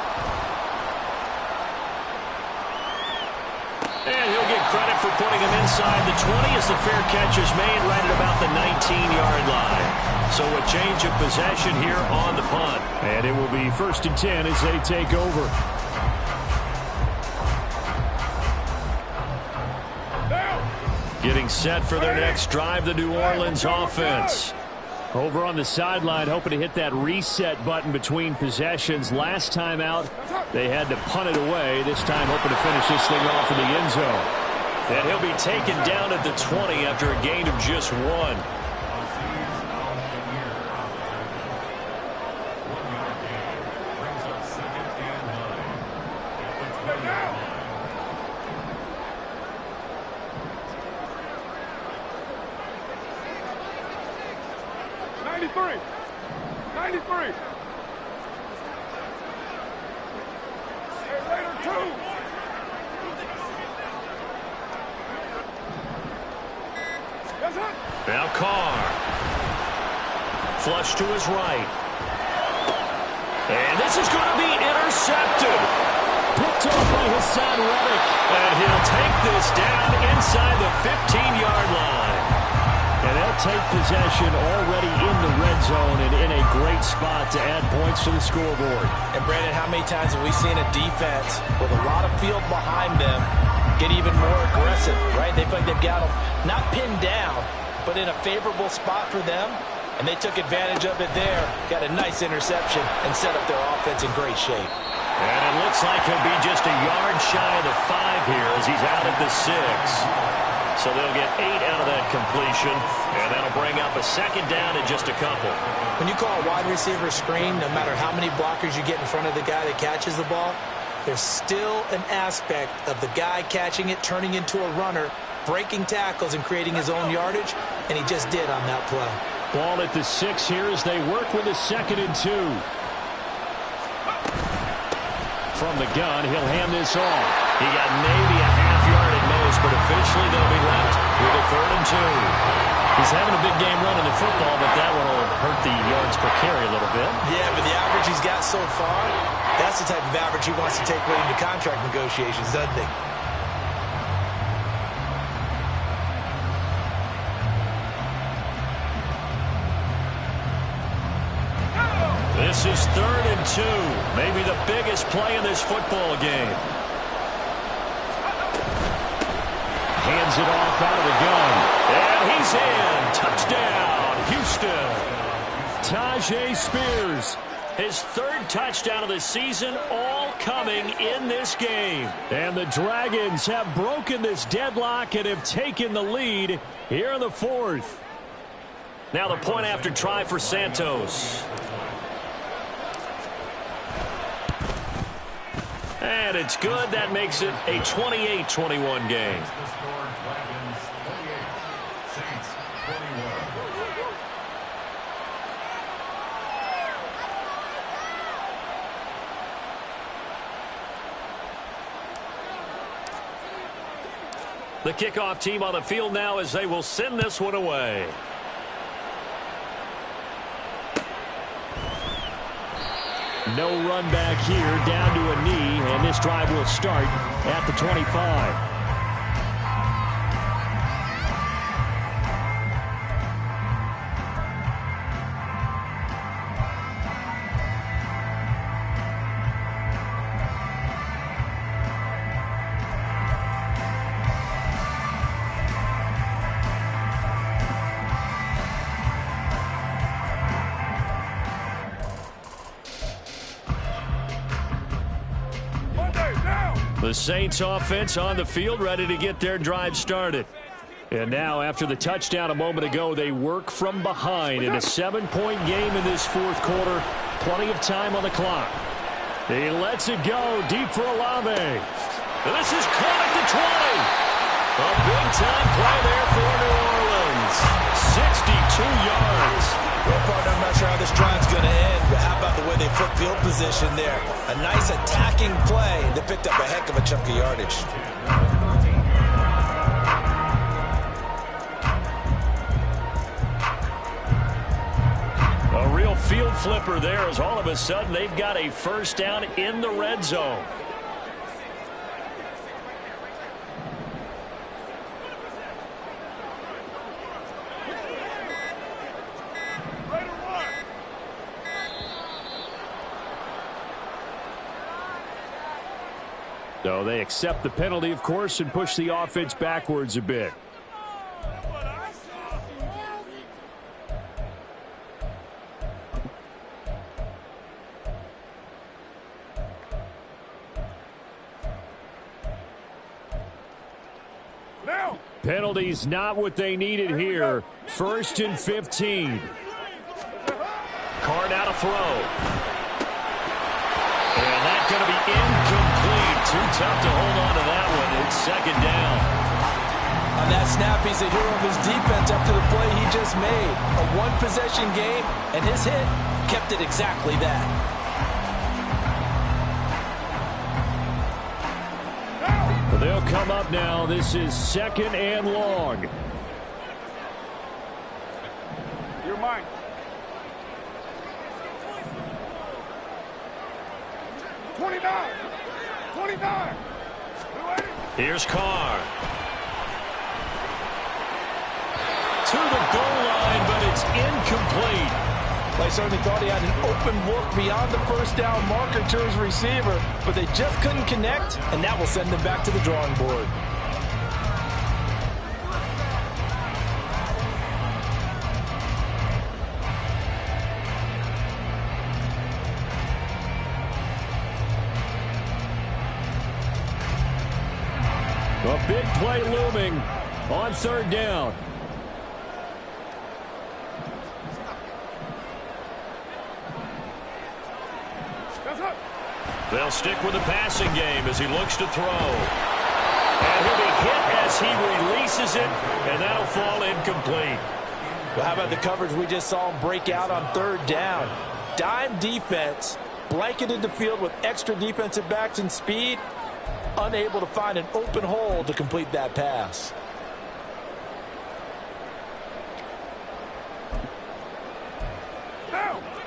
And he'll get credit for putting him inside the 20 as the fair catch is made right at about the 19-yard line. So a change of possession here on the punt. And it will be 1st and 10 as they take over. Getting set for their next drive, the New Orleans offense. Over on the sideline, hoping to hit that reset button between possessions. Last time out, they had to punt it away. This time, hoping to finish this thing off in the end zone. And he'll be taken down at the 20 after a gain of just 1. Now Carr. Flush to his right. And this is going to be intercepted. Picked off by Hassan Reddick. And he'll take this down inside the 15-yard line. And they'll take possession already in the red zone and in a great spot to add points to the scoreboard. And Brandon, how many times have we seen a defense with a lot of field behind them get even more aggressive, right? They feel like they've got them not pinned down, but in a favorable spot for them, and they took advantage of it there. Got a nice interception and set up their offense in great shape. And it looks like he'll be just a yard shy of the 5 here as he's out at the 6. So they'll get 8 out of that completion, and that'll bring up a 2nd down in just a couple. When you call a wide receiver screen, no matter how many blockers you get in front of the guy that catches the ball, there's still an aspect of the guy catching it, turning into a runner, breaking tackles and creating his own yardage, and he just did on that play. Ball at the 6 here as they work with a 2nd and 2. From the gun, he'll hand this off. He got maybe a half yard at most, but officially they'll be left with a 3rd and 2. He's having a big game running the football, but that one will hurt the yards per carry a little bit. Yeah, but the average he's got so far, that's the type of average he wants to take leading to contract negotiations, doesn't he? This is 3rd and 2. Maybe the biggest play in this football game. Hands it off out of the gun. And he's in. Touchdown, Houston. Tajay Spears. His 3rd touchdown of the season, all coming in this game. And the Dragons have broken this deadlock and have taken the lead here in the 4th. Now the point after try for Santos. And it's good. That makes it a 28-21 game. The score, Dragons 28, Saints 21. The kickoff team on the field now as they will send this one away. No run back here, down to a knee, and this drive will start at the 25. The Saints offense on the field, ready to get their drive started. And now, after the touchdown a moment ago, they work from behind in a 7-point game in this fourth quarter. Plenty of time on the clock. He lets it go deep for Olave. And this is caught at the 20. A big-time play there for New Orleans. 62 yards. Well, partner, I'm not sure how this drive's going to end, but how about the way they flip field position there? A nice attacking play. They picked up a heck of a chunk of yardage. A real field flipper there as all of a sudden they've got a first down in the red zone. So they accept the penalty, of course, and push the offense backwards a bit. Penalties not what they needed here. 1st and 15. Carr now to throw. And that's going to be incomplete. Too tough to hold on to that one. It's 2nd down. On that snap, he's a hero of his defense up to the play he just made. A one-possession game, and his hit kept it exactly that. They'll come up now. This is 2nd and long. You're mine. 29. 29. Here's Carr. To the goal line, but it's incomplete. They certainly thought he had an open look beyond the first down marker to his receiver, but they just couldn't connect, and that will send them back to the drawing board. A big play looming on 3rd down. They'll stick with the passing game as he looks to throw. And he'll be hit as he releases it, and that'll fall incomplete. Well, how about the coverage we just saw him break out on 3rd down? Dime defense, blanketed the field with extra defensive backs and speed, unable to find an open hole to complete that pass.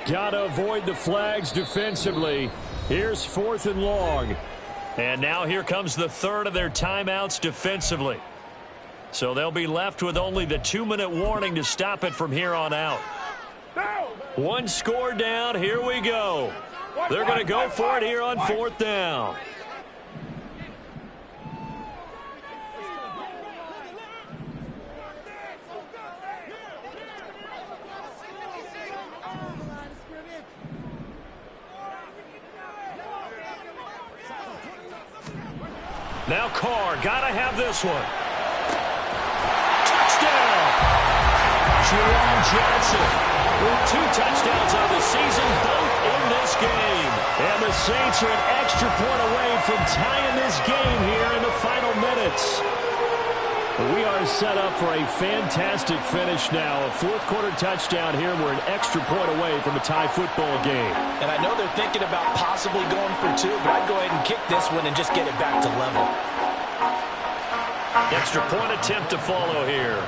Got to avoid the flags defensively. Here's 4th and long. And now here comes the 3rd of their timeouts defensively. So they'll be left with only the 2-minute warning to stop it from here on out. One score down. Here we go. They're going to go for it here on 4th down. Now Carr, gotta have this one. Touchdown! Jerome Johnson with 2 touchdowns on the season, both in this game. And the Saints are an extra point away from tying this game here in the final minutes. We are set up for a fantastic finish now. A fourth-quarter touchdown here. We're an extra point away from a tie football game. And I know they're thinking about possibly going for two, but I'd go ahead and kick this one and just get it back to level. Extra point attempt to follow here.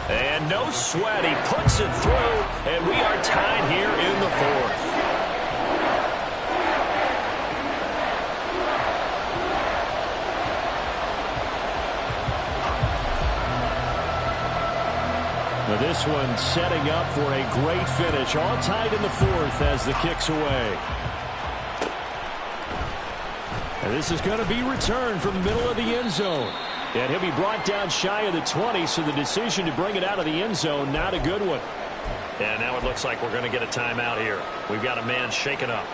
And no sweat. He puts it through, and we are tied here in the fourth. Now this one setting up for a great finish. All tied in the fourth as the kick's away. And this is going to be returned from the middle of the end zone. And he'll be brought down shy of the 20, so the decision to bring it out of the end zone, not a good one. And now it looks like we're going to get a timeout here. We've got a man shaken up.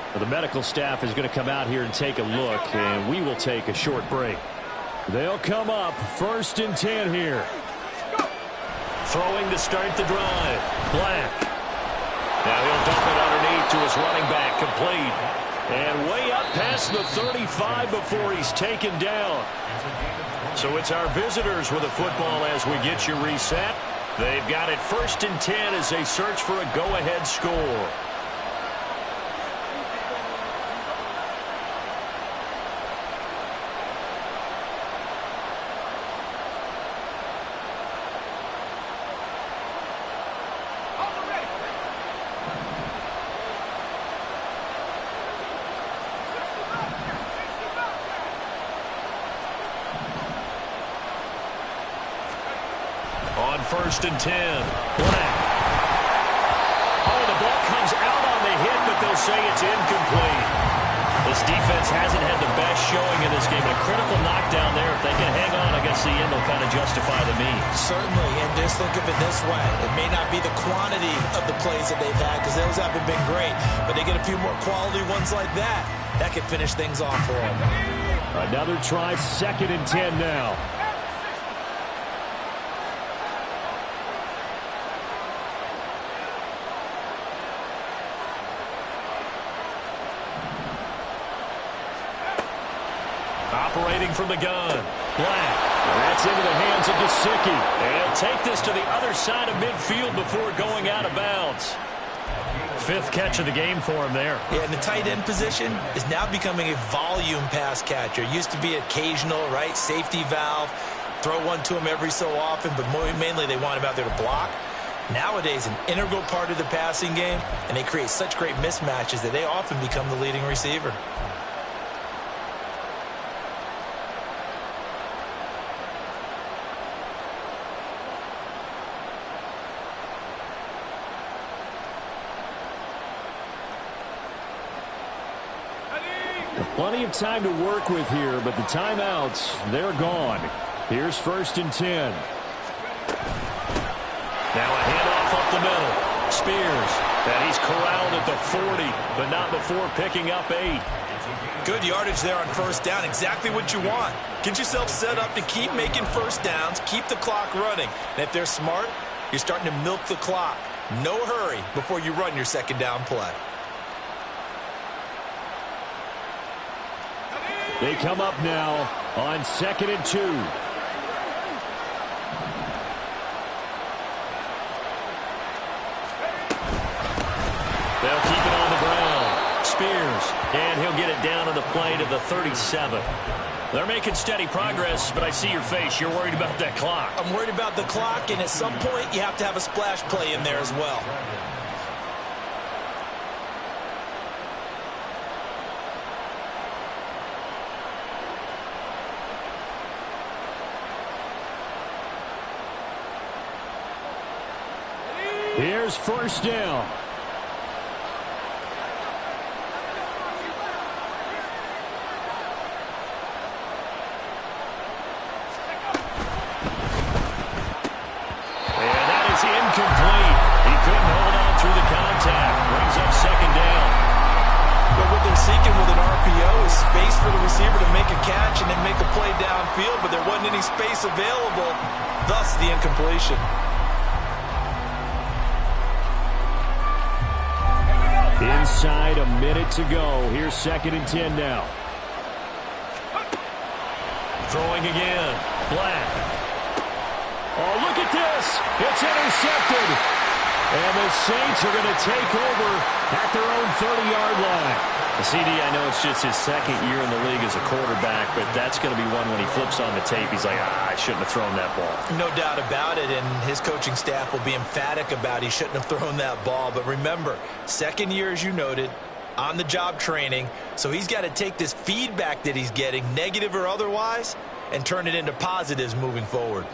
Well, the medical staff is going to come out here and take a look, and we will take a short break. They'll come up 1st and 10 here. Throwing to start the drive. Black. Now he'll dump it underneath to his running back. Complete. And way up past the 35 before he's taken down. So it's our visitors with the football as we get you reset. They've got it 1st and 10 as they search for a go-ahead score. On 1st and 10, Black. Oh, the ball comes out on the hit, but they'll say it's incomplete. This defense hasn't had the best showing in this game. A critical knockdown there. If they can hang on against the end, they'll kind of justify the means. Certainly, and just think of it this way. It may not be the quantity of the plays that they've had, because those haven't been great, but they get a few more quality ones like that. That could finish things off for them. Another try, 2nd and 10 now. Operating from the gun. Black. That's into the hands of Gesicki. And he'll take this to the other side of midfield before going out of bounds. 5th catch of the game for him there. Yeah, and the tight end position is now becoming a volume pass catcher. Used to be occasional, right? Safety valve. Throw one to him every so often, but mainly they want him out there to block. Nowadays, an integral part of the passing game, and they create such great mismatches that they often become the leading receiver. Plenty of time to work with here, but the timeouts, they're gone. Here's 1st and 10. Now a handoff up the middle. Spears. And he's corralled at the 40, but not before picking up 8. Good yardage there on 1st down. Exactly what you want. Get yourself set up to keep making 1st downs, keep the clock running. And if they're smart, you're starting to milk the clock. No hurry before you run your 2nd down play. They come up now on 2nd and 2. They'll keep it on the ground. Spears, and he'll get it down on the play to the 37. They're making steady progress, but I see your face. You're worried about that clock. I'm worried about the clock, and at some point you have to have a splash play in there as well. Here's 1st down. And that is incomplete. He couldn't hold on through the contact. Brings up 2nd down. But what they're seeking with an RPO is space for the receiver to make a catch and then make a play downfield, but there wasn't any space available, thus the incompletion. Inside a minute to go. Here's 2nd and 10 now. Throwing again. Black. Oh, look at this. It's intercepted. And the Saints are going to take over at their own 30-yard line. CD, I know it's just his 2nd year in the league as a quarterback, but that's going to be one when he flips on the tape. He's like, I shouldn't have thrown that ball. No doubt about it, and his coaching staff will be emphatic about he shouldn't have thrown that ball. But remember, 2nd year, as you noted, on-the-job training, so he's got to take this feedback that he's getting, negative or otherwise, and turn it into positives moving forward.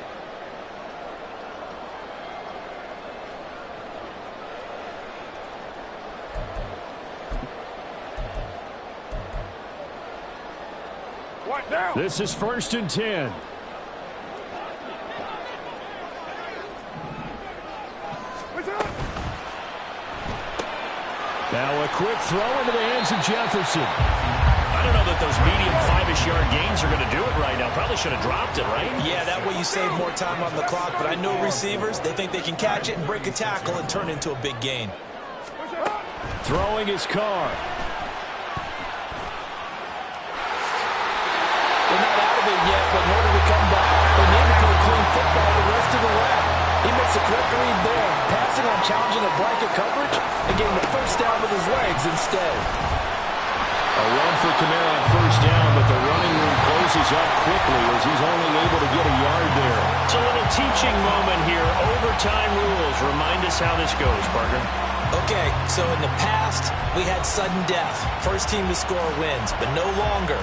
This is 1st and 10. Now a quick throw into the hands of Jefferson. I don't know that those medium 5-ish yard gains are going to do it right now. Probably should have dropped it, right? Yeah, that way you save more time on the clock. But I know receivers, they think they can catch it and break a tackle and turn it into a big gain. Throwing his car. They're not out of it yet, but in order to come back, they need to play clean football the rest of the way. He makes a quick read there, passing on challenging a blanket coverage and getting the first down with his legs instead. A run for Kamara on 1st down, but the running room closes up quickly as he's only able to get a yard there. It's a little teaching moment here. Overtime rules. Remind us how this goes, Parker. Okay, so in the past, we had sudden death. First team to score wins, but no longer.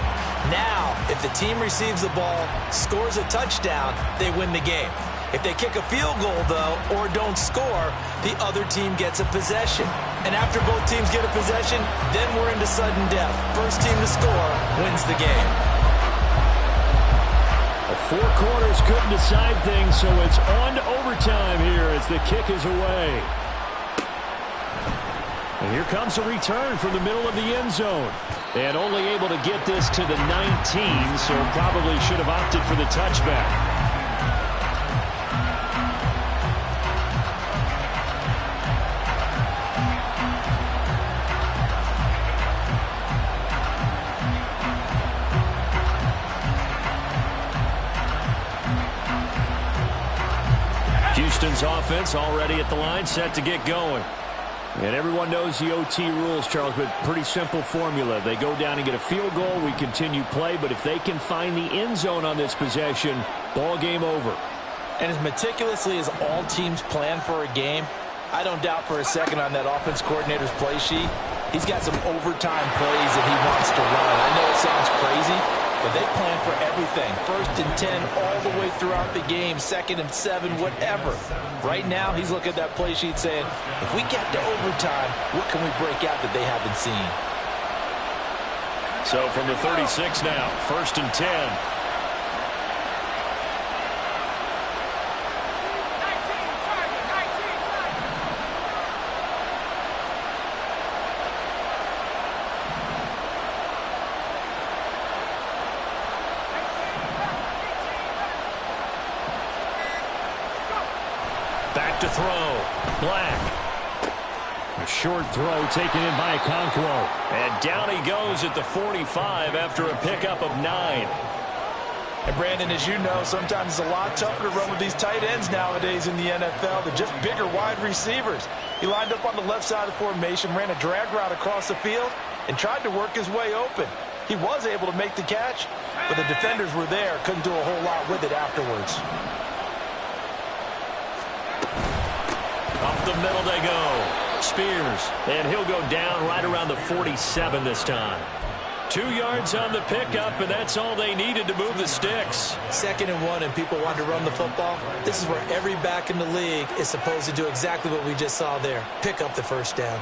Now, if the team receives the ball, scores a touchdown, they win the game. If they kick a field goal, though, or don't score, the other team gets a possession. And after both teams get a possession, then we're into sudden death. First team to score wins the game. The 4 quarters couldn't decide things, so it's on to overtime here as the kick is away. And here comes a return from the middle of the end zone. And only able to get this to the 19, so probably should have opted for the touchback. Houston's offense already at the line, set to get going. And everyone knows the OT rules, Charles, but pretty simple formula. They go down and get a field goal, we continue play, but if they can find the end zone on this possession, ball game over. And as meticulously as all teams plan for a game, I don't doubt for a second on that offense coordinator's play sheet, he's got some overtime plays that he wants to run. I know it sounds crazy, but they plan for everything. 1st and 10 all the way throughout the game, 2nd and 7, whatever. Right now, he's looking at that play sheet saying, if we get to overtime, what can we break out that they haven't seen? So from the 36 now, 1st and 10. Back to throw. Black. A short throw taken in by Okonkwo. And down he goes at the 45 after a pickup of 9. And Brandon, as you know, sometimes it's a lot tougher to run with these tight ends nowadays in the NFL. They're just bigger wide receivers. He lined up on the left side of the formation, ran a drag route across the field, and tried to work his way open. He was able to make the catch, but the defenders were there, couldn't do a whole lot with it afterwards. Up the middle they go. Spears. And he'll go down right around the 47 this time. 2 yards on the pickup, and that's all they needed to move the sticks. 2nd and 1, and people want to run the football. This is where every back in the league is supposed to do exactly what we just saw there. Pick up the first down.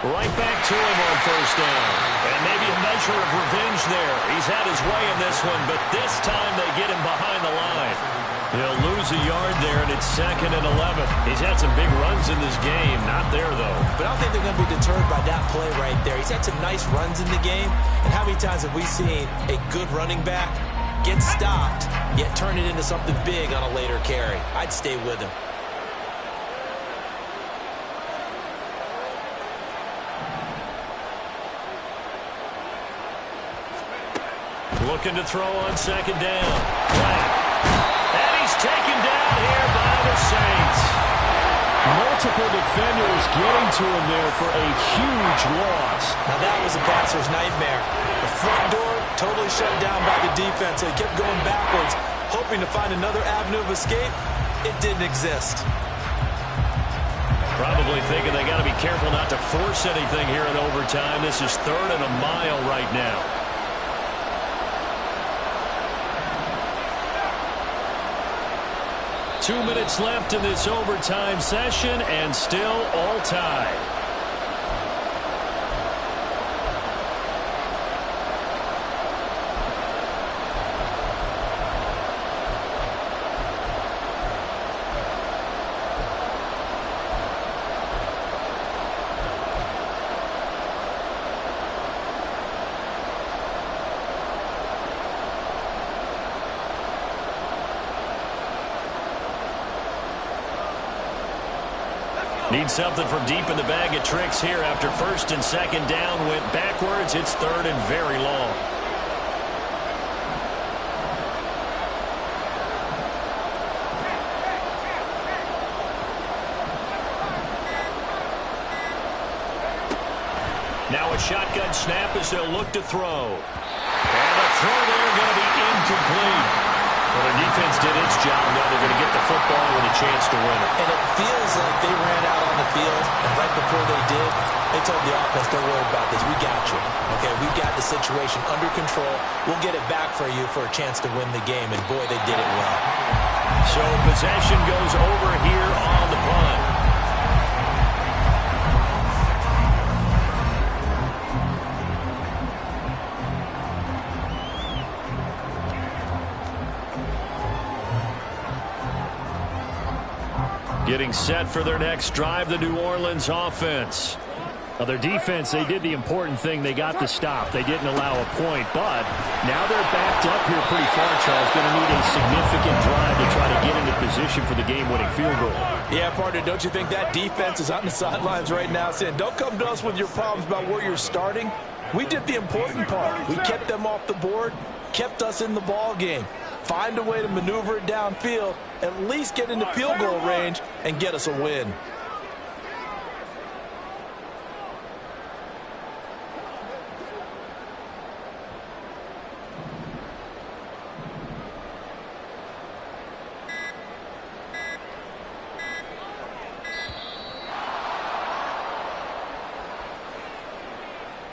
Right back to him on first down. And maybe a measure of revenge there. He's had his way in this one, but this time they get him behind the line. He'll lose a yard there, and it's 2nd and 11. He's had some big runs in this game. Not there, though. But I don't think they're going to be deterred by that play right there. He's had some nice runs in the game. And how many times have we seen a good running back get stopped, yet turn it into something big on a later carry? I'd stay with him. Looking to throw on 2nd down. Black. And he's taken down here by the Saints. Multiple defenders getting to him there for a huge loss. Now that was a passer's nightmare. The front door totally shut down by the defense, so he kept going backwards, hoping to find another avenue of escape. It didn't exist. Probably thinking they got to be careful not to force anything here in overtime. This is 3rd and a mile right now. Two minutes left in this overtime session, and still all tied. Need something from deep in the bag of tricks here after 1st and 2nd down went backwards. It's 3rd and very long. Now a shotgun snap as they'll look to throw. And the throw there going to be incomplete. Well, the defense did its job. Now they're going to get the football with a chance to win it. And it feels like they ran out on the field, and right before they did, they told the offense, don't worry about this. We got you. Okay, we've got the situation under control. We'll get it back for you for a chance to win the game, and boy, they did it well. So possession goes over here on the punt. Getting set for their next drive, the New Orleans offense. Now their defense, they did the important thing. They got the stop. They didn't allow a point, but now they're backed up here pretty far, Charles. Going to need a significant drive to try to get into position for the game-winning field goal. Yeah, partner, don't you think that defense is on the sidelines right now saying, don't come to us with your problems about where you're starting. We did the important part. We kept them off the board, kept us in the ball game. Find a way to maneuver it downfield, at least get into field goal range, and get us a win.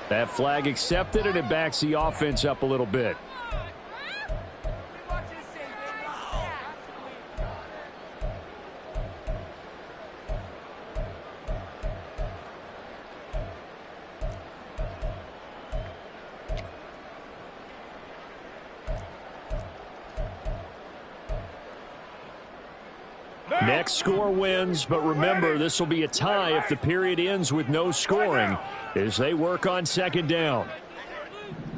That flag accepted, and it backs the offense up a little bit. Next score wins, but remember, this will be a tie if the period ends with no scoring as they work on 2nd down.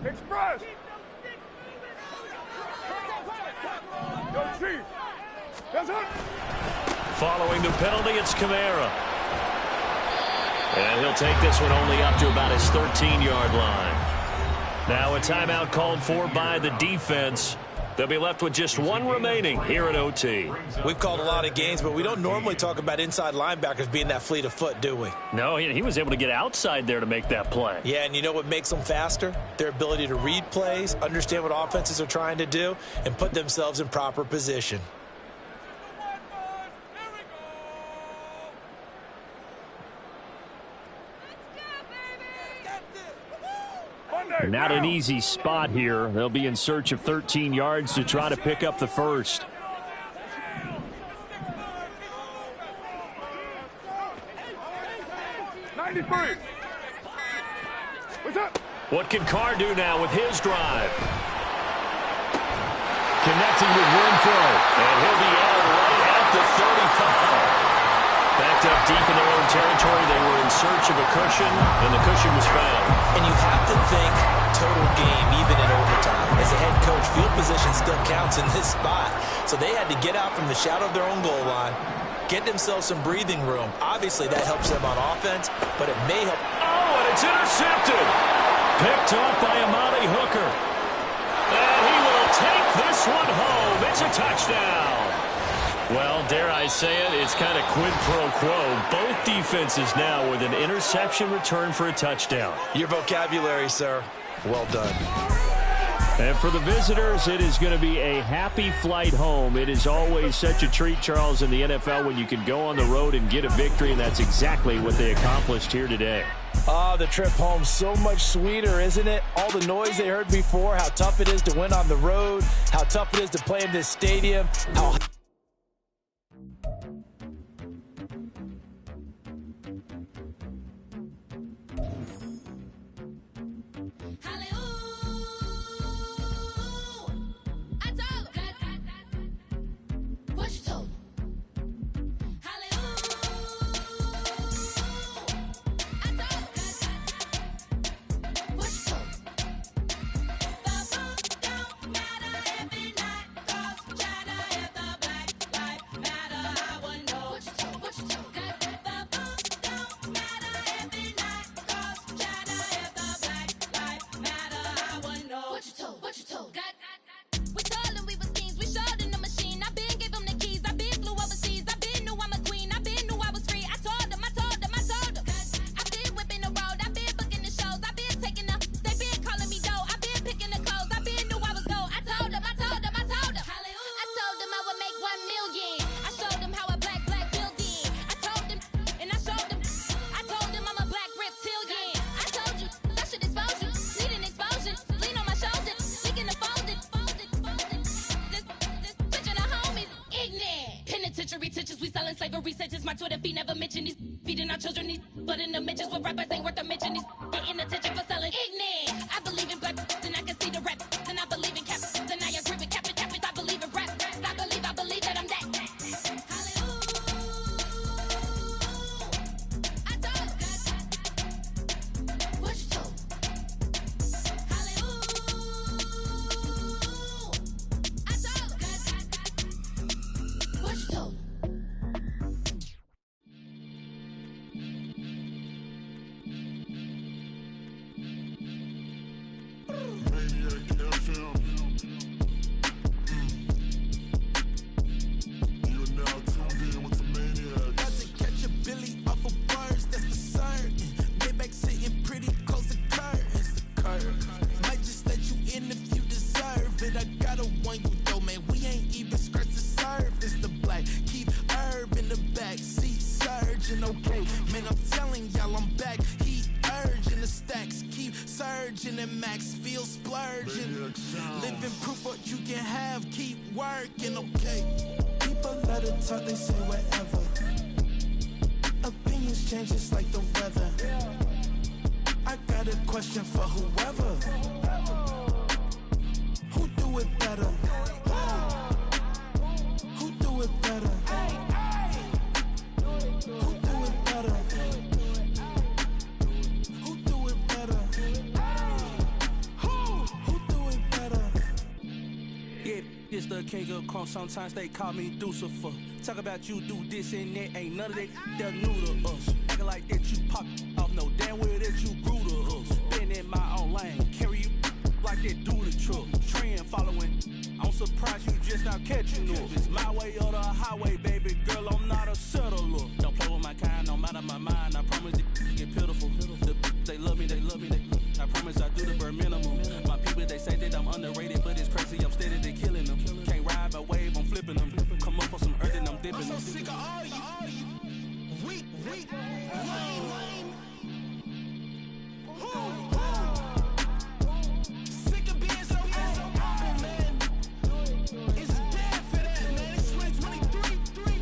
Express. Go Chief. That's it. Following the penalty, it's Kamara. And he'll take this one only up to about his 13-yard line. Now a timeout called for by the defense. They'll be left with just one remaining here at OT. We've called a lot of games, but we don't normally talk about inside linebackers being that fleet of foot, do we? No, he was able to get outside there to make that play. Yeah, and you know what makes them faster? Their ability to read plays, understand what offenses are trying to do, and put themselves in proper position. Not an easy spot here. They'll be in search of 13 yards to try to pick up the first. What can Carr do now with his drive? Connecting with Renfro. And he'll be out right at the 35. Backed up deep in their own territory. They were in search of a cushion, and the cushion was found. And you have to think total game, even in overtime. As a head coach, field position still counts in this spot. So they had to get out from the shadow of their own goal line, get themselves some breathing room. Obviously, that helps them on offense, but it may help. Oh, and it's intercepted. Picked up by Amani Hooker. And he will take this one home. It's a touchdown. Well, dare I say it, it's kind of quid pro quo. Both defenses now with an interception return for a touchdown. Your vocabulary, sir. Well done. And for the visitors, it is going to be a happy flight home. It is always such a treat, Charles, in the NFL when you can go on the road and get a victory, and that's exactly what they accomplished here today. Oh, the trip home so much sweeter, isn't it? All the noise they heard before, how tough it is to win on the road, how tough it is to play in this stadium, how sometimes they call me Lucifer. Talk about you do this and that, ain't none of that, they're new to us. Acting like that you pop off, no damn well that you grew to us. Been in my own lane, carry you like that do the truck. Trend following, I'm surprised you just not catching us. It's my way or the highway, baby girl, I'm not a settler. Don't play with my kind, no matter my mind, I promise it get pitiful. They love me, I promise I do the bare minimum. My people, they say that I'm underrated, but it's crazy, I'm steady, they killing them. Can't ride my wave, I'm flipping them. Come up for some earth and I'm dipping them. I'm so sick of all you. Weak, lame. Sick of being so humble, man. It's dead for that, man. It's 2023.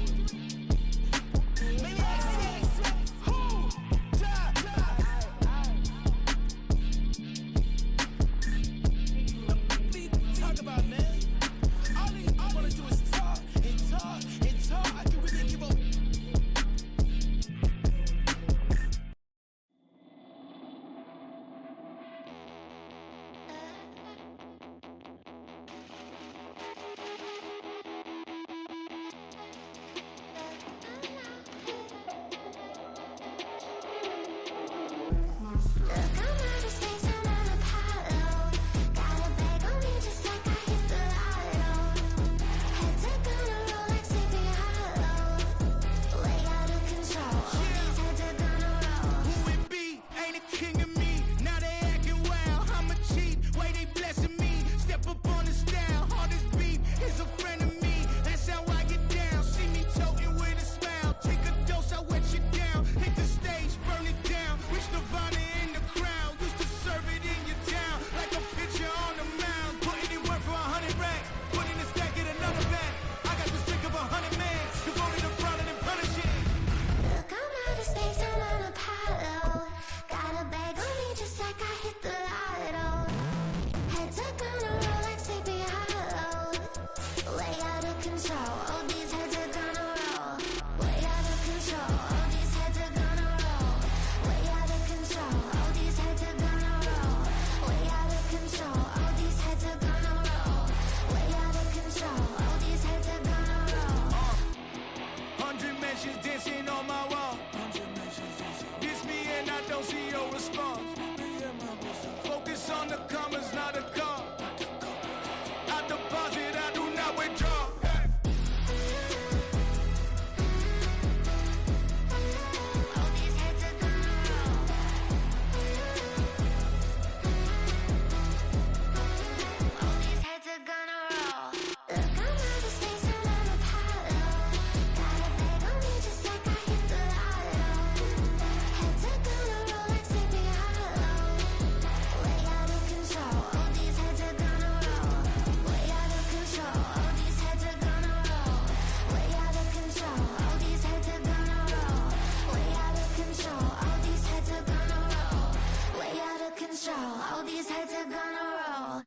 heads are gonna roll.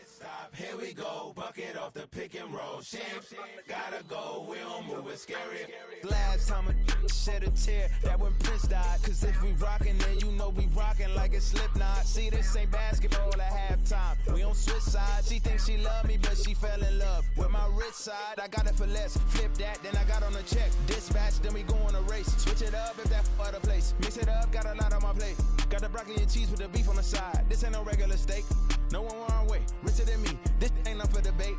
Stop, here we go, bucket off the pick and roll. Sham, gotta go, we don't move it scary. Last time a shed a tear, that when Prince died. Cause if we rockin', then you know we rockin' like a Slipknot. See, this ain't basketball at halftime. We don't switch sides. She thinks she love me, but she fell in love with my rich side. I got it for less, flip that, then I got on a check. Dispatch, then we go on a race. Switch it up if that other place. Mix it up, got a lot on my plate. Got the broccoli and cheese with the beef on the side. This ain't no regular steak. No one wrong way, richer than me. This ain't up for debate.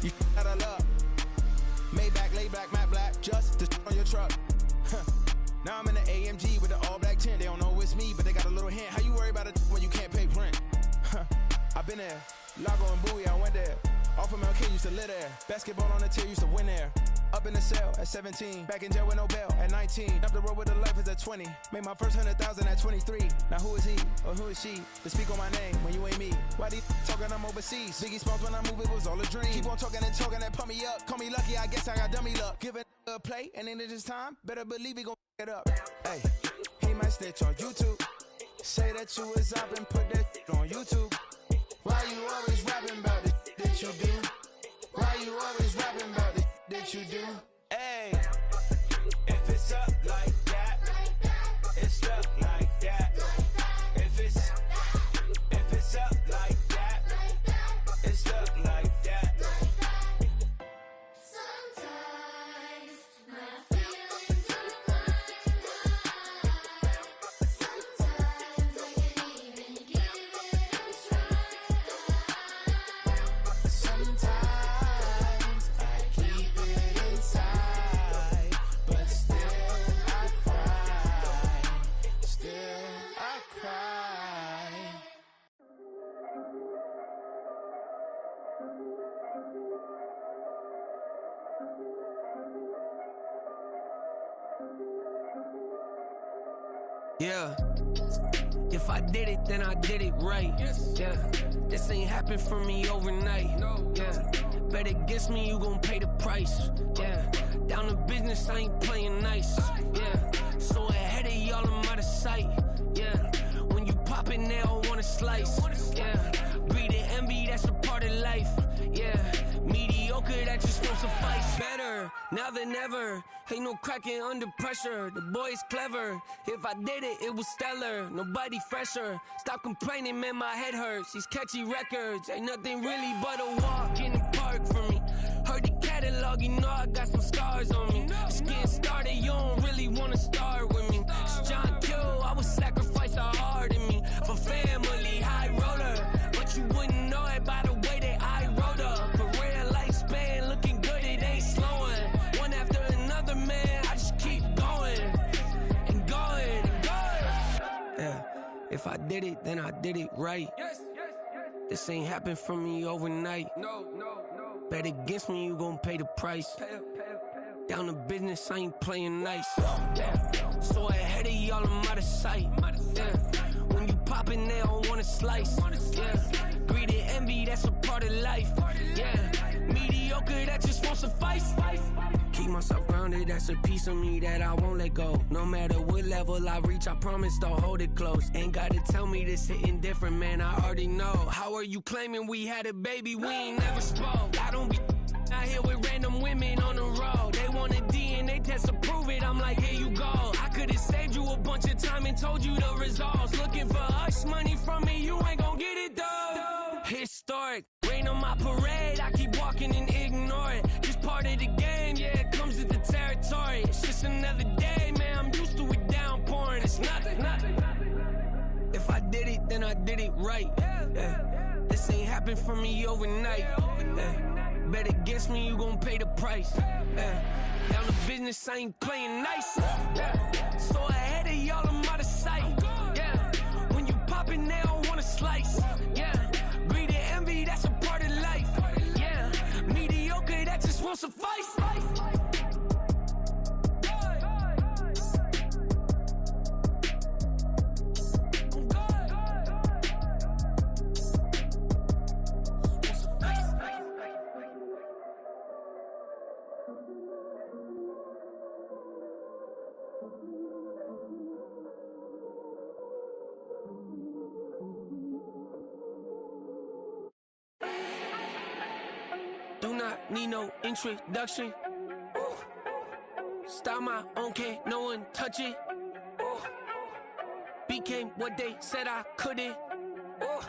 You out of luck. Maybach, lay back, matte black, just to on your truck. Now I'm in the AMG with the all black tint. They don't know it's me, but they got a little hint. How you worry about it when you can't pay rent? I've been there. Lago and Bowie, I went there. Off of MLK, used to live there. Basketball on the tier, used to win there. Up in the cell at 17. Back in jail with no bail at 19. Up the road with the life is at 20. Made my first 100,000 at 23. Now who is he or who is she to speak on my name when you ain't me? Why these talking I'm overseas? Biggie Smalls when I move it was all a dream. Keep on talking and pump me up. Call me lucky, I guess I got dummy luck. Give it a play and then it's time. Better believe we gon' it up. Hey, he might snitch on YouTube. Say that you was up and put that on YouTube. Why you always rapping about it that you do? Why you always rapping about it that you do? Hey, if it's up like that, it's stuck like that. If it's up like that, it's stuck like that. Sometimes my feelings are blind. Sometimes I can't even give it a try. Sometimes I keep it inside, but still I cry. Still I cry. Yeah. If I did it, then I did it right. Yeah. This ain't happened for me overnight. Yeah. Bet against me, you gon' pay the price. Yeah. Down to business, I ain't playing nice. Yeah. So ahead of y'all, I'm out of sight. Yeah. When you pop it, they all wanna slice. Yeah. Greed and envy, that's a part of life. Yeah. Mediocre, that just won't suffice. Better now than ever. Ain't no cracking under pressure. The boy's clever. If I did it, it was stellar. Nobody fresher. Stop complaining, man, my head hurts. These catchy records ain't nothing really but a walk in the park for me. Heard the catalog, you know I got some scars on me. Just getting started, you don't really wanna start with me. It's John Kill, I would sacrifice a heart in me for family, high roller. But you wouldn't know it by the way that I wrote up. Career lifespan looking good, it ain't slowing. One after another, man, I just keep going and going and going. Yeah, if I did it, then I did it right. This ain't happened for me overnight. Bet against me, you gon' pay the price. Down to business, I ain't playing nice. Yeah. So ahead of y'all, I'm out of sight. Yeah. When you poppin', they don't wanna slice. Yeah. Greed and envy, that's a part of life. Yeah. Mediocre, that just won't suffice. Keep myself grounded, that's a piece of me that I won't let go. No matter what level I reach, I promise don't hold it close. Ain't gotta tell me this hitting different, man, I already know. How are you claiming we had a baby, we ain't never spoke? I don't be out here with random women on the road. They want a DNA test to prove it, I'm like, here you go. I could've saved you a bunch of time and told you the results. Looking for hush money from me, you ain't gon' get it though. Historic, rain on my parade, I keep walking and ignore it. Just part of the game, yeah, it comes with the territory. It's just another day, man, I'm used to it downpouring. It's nothing. If I did it, then I did it right. Yeah. This ain't happened for me overnight. Yeah. Bet against me, you gon' pay the price. Yeah. Down to business, I ain't playing nice. Yeah. So ahead of y'all, I'm out of sight. Yeah. When you poppin', they don't wanna slice. Yeah. Greed and envy, that's a part of life. Yeah. Mediocre, that just won't suffice. not need no introduction. Ooh. Style my own, can't no one touch it. Ooh. Became what they said I couldn't. Ooh.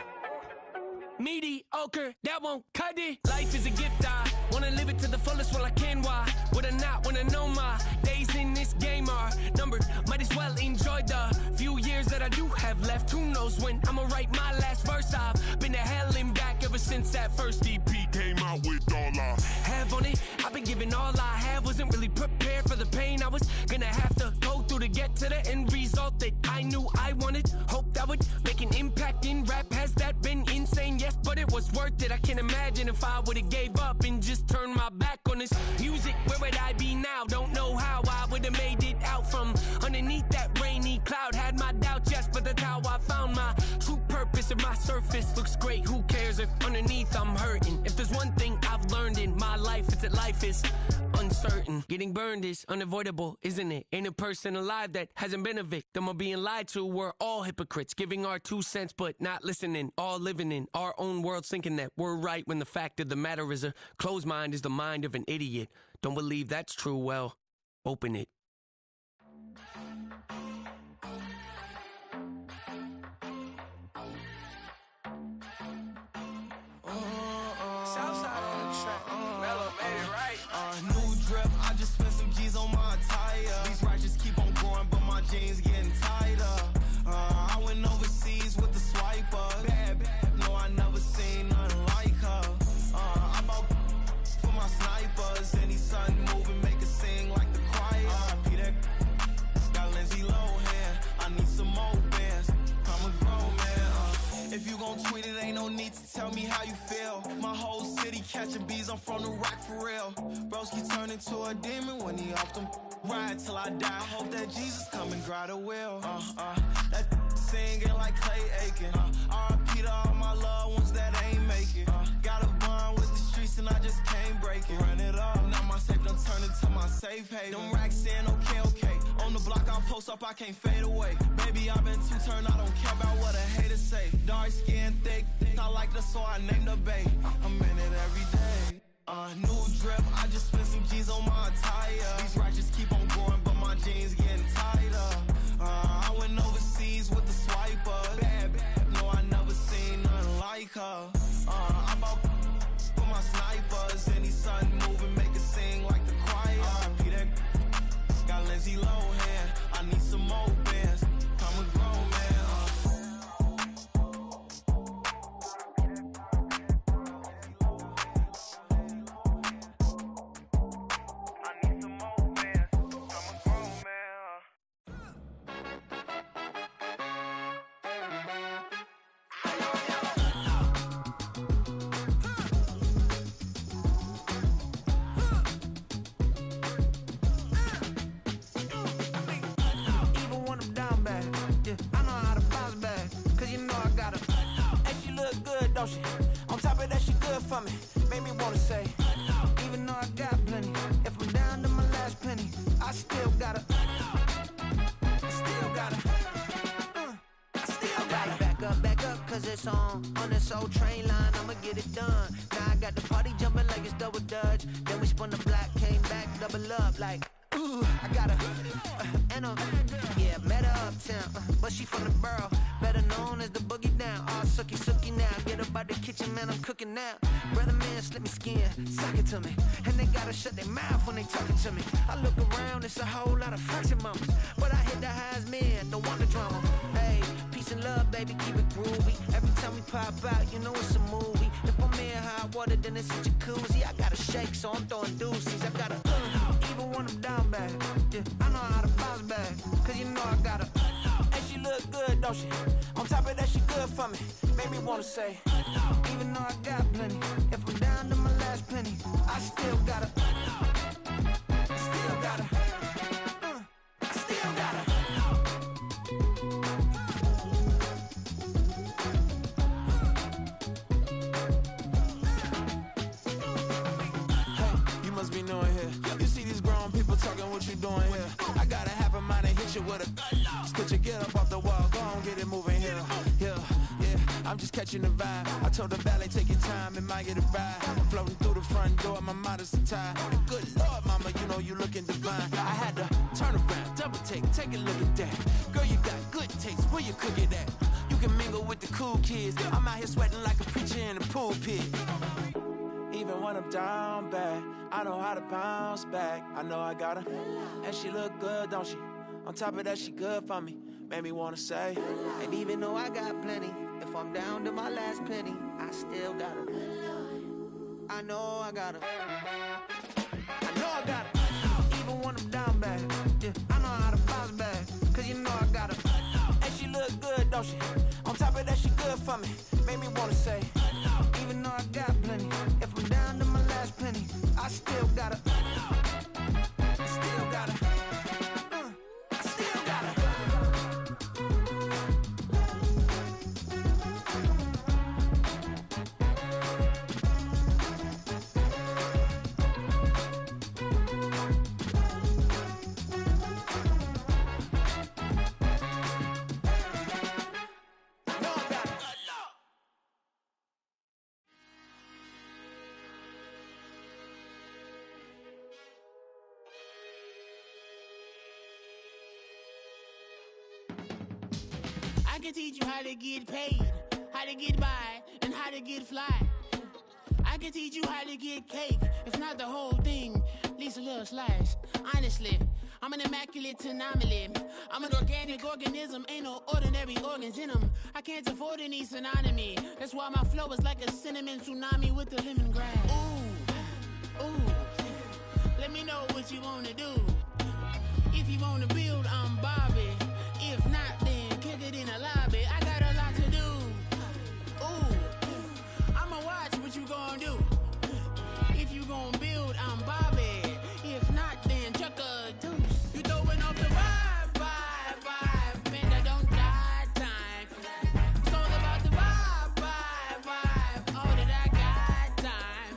Mediocre, that won't cut it. Life is a gift, I wanna live it to the fullest while I can. Why would I not wanna know my days in this game are numbered? Might as well enjoy the few years that I do have left. Who knows when I'ma write my last verse? I've been to hell and back ever since that first EP came out with all I have on it. I've been giving all I have, wasn't really prepared for the pain I was gonna have to go through to get to the end result that I knew I wanted. Hope that would make an impact in rap. Has that been insane? Yes, but it was worth it. I can't imagine if I would've gave up and just turned my back on this music. Where would I be now? Don't know how I would've made it out from underneath that rainy cloud. Had my doubts, yes, but that's how I found my true purpose. If my surface looks great, who cares if underneath I'm hurting? If there's one thing I've learned in my life, it's that life is uncertain. Getting burned is unavoidable, isn't it? Ain't a person alive that hasn't been a victim of being lied to. We're all hypocrites, giving our 2 cents but not listening. All living in our own world, thinking that we're right when the fact of the matter is a closed mind is the mind of an idiot. Don't believe that's true? Well, open it. Southside on the track. Mellow made it right. New drip, I just spent some G's on my attire. These righteous keep on growing, but my jeans getting tighter. I went overseas with the swiper. Bad, no, I never seen nothing like her. I bought for my snipers. Any sun moving, make it sing like the choir. Peter got Lindsay Lohan. I need some more bands. I'm a grown man. If you gon' tweet it, ain't no need to tell me how you feel. My whole city catching bees, I'm from the rock for real. Broski turn into a demon when he off them. Ride till I die. Hope that Jesus come and grab the wheel. That singing like Clay Aiken. R.I.P. to all my loved ones that ain't make it. Got a bond with the streets and I just can't break it. Run it up, now my safe done turned into my safe haven. Them racks in, okay. On the block I'll post up, I can't fade away. Baby, I've been too turned, I don't care about what a hater say. Dark skin, thick, I like the so I named the bae. I'm in it every day. New drip, I just spent some G's on my attire. These righteous keep on growing, but my jeans getting tighter. I went overseas with the swiper. Bad, no, I never seen nothing like her. I bought for my snipers. Any sun moving, make it sing like the choir. Peter got Lindsay Lohan. I need some more bands. I'm a grown man. On top of that, she good for me. Made me wanna say, even though I got plenty, if I'm down to my last penny, I still gotta, back up, cause it's on this old train line, I'ma get it done. Now I got the party jumping like it's double dutch. Then we spun the block, came back, double up like, ooh, I got and yeah, met her uptown, but she from the borough, better known as the boogie down. All sookie now, get up out the kitchen, man, I'm cooking now. Brother man, slip me skin, sock it to me, and they gotta shut their mouth when they talking to me. I look around, it's a whole lot of fraction mamas, but I hit the highs, man, don't want the drama. Hey, peace and love, baby, keep it groovy. Every time we pop out, you know it's a movie. If I'm in hot water, then it's a jacuzzi. I gotta shake, so I'm throwing deuces. I gotta even when I'm down bad. Yeah, I know how to bounce back, cause you know I gotta. And she look good, don't she? On top of that, she good for me. Made me wanna say, even though I got plenty, if I'm down to my last penny, I still gotta. Be knowing here. You see these grown people talking, what you doing here? I got a half a mind to hit you with a stitch you, get up off the wall, go on, get it moving here. Yeah, I'm just just catching the vibe. I told the valet, take your time, it might get a ride. Floating through the front door, my modest attire. Good Lord, mama, you know you looking divine. I had to turn around, double take a look at that. Girl, you got good taste, where you cook it at? You can mingle with the cool kids. I'm out here sweating like a preacher in the pulpit. Even when I'm down bad, I know how to bounce back. I know I got her, and she look good, don't she? On top of that, she good for me. Made me wanna say, And even though I got plenty, if I'm down to my last penny, I still got her. I know I got her. I know I got her. Even when I'm down bad, yeah, I know how to bounce back. Cause you know I got her. and she look good, don't she? On top of that, she good for me. Made me wanna say, Even though I got plenty, if I'm down to my last penny, I still got her. I still got her. I still got her. I can teach you how to get paid, how to get by, and how to get fly. I can teach you how to get cake, if not the whole thing, at least a little slice. Honestly, I'm an immaculate anomaly. I'm an organic organism, ain't no ordinary organs in them. I can't afford any synonymy. That's why my flow is like a cinnamon tsunami with the lemongrass. Ooh, ooh, let me know what you wanna do. If you wanna build, I'm Bobby. If not, then kick it in the lobby. I got a lot to do. Ooh, I'ma watch what you gon' do. If you gon' build, I'm Bobby. If not, then chuck a deuce. You throwing off the vibe, man, I don't got time. It's all about the vibe, all that I got time.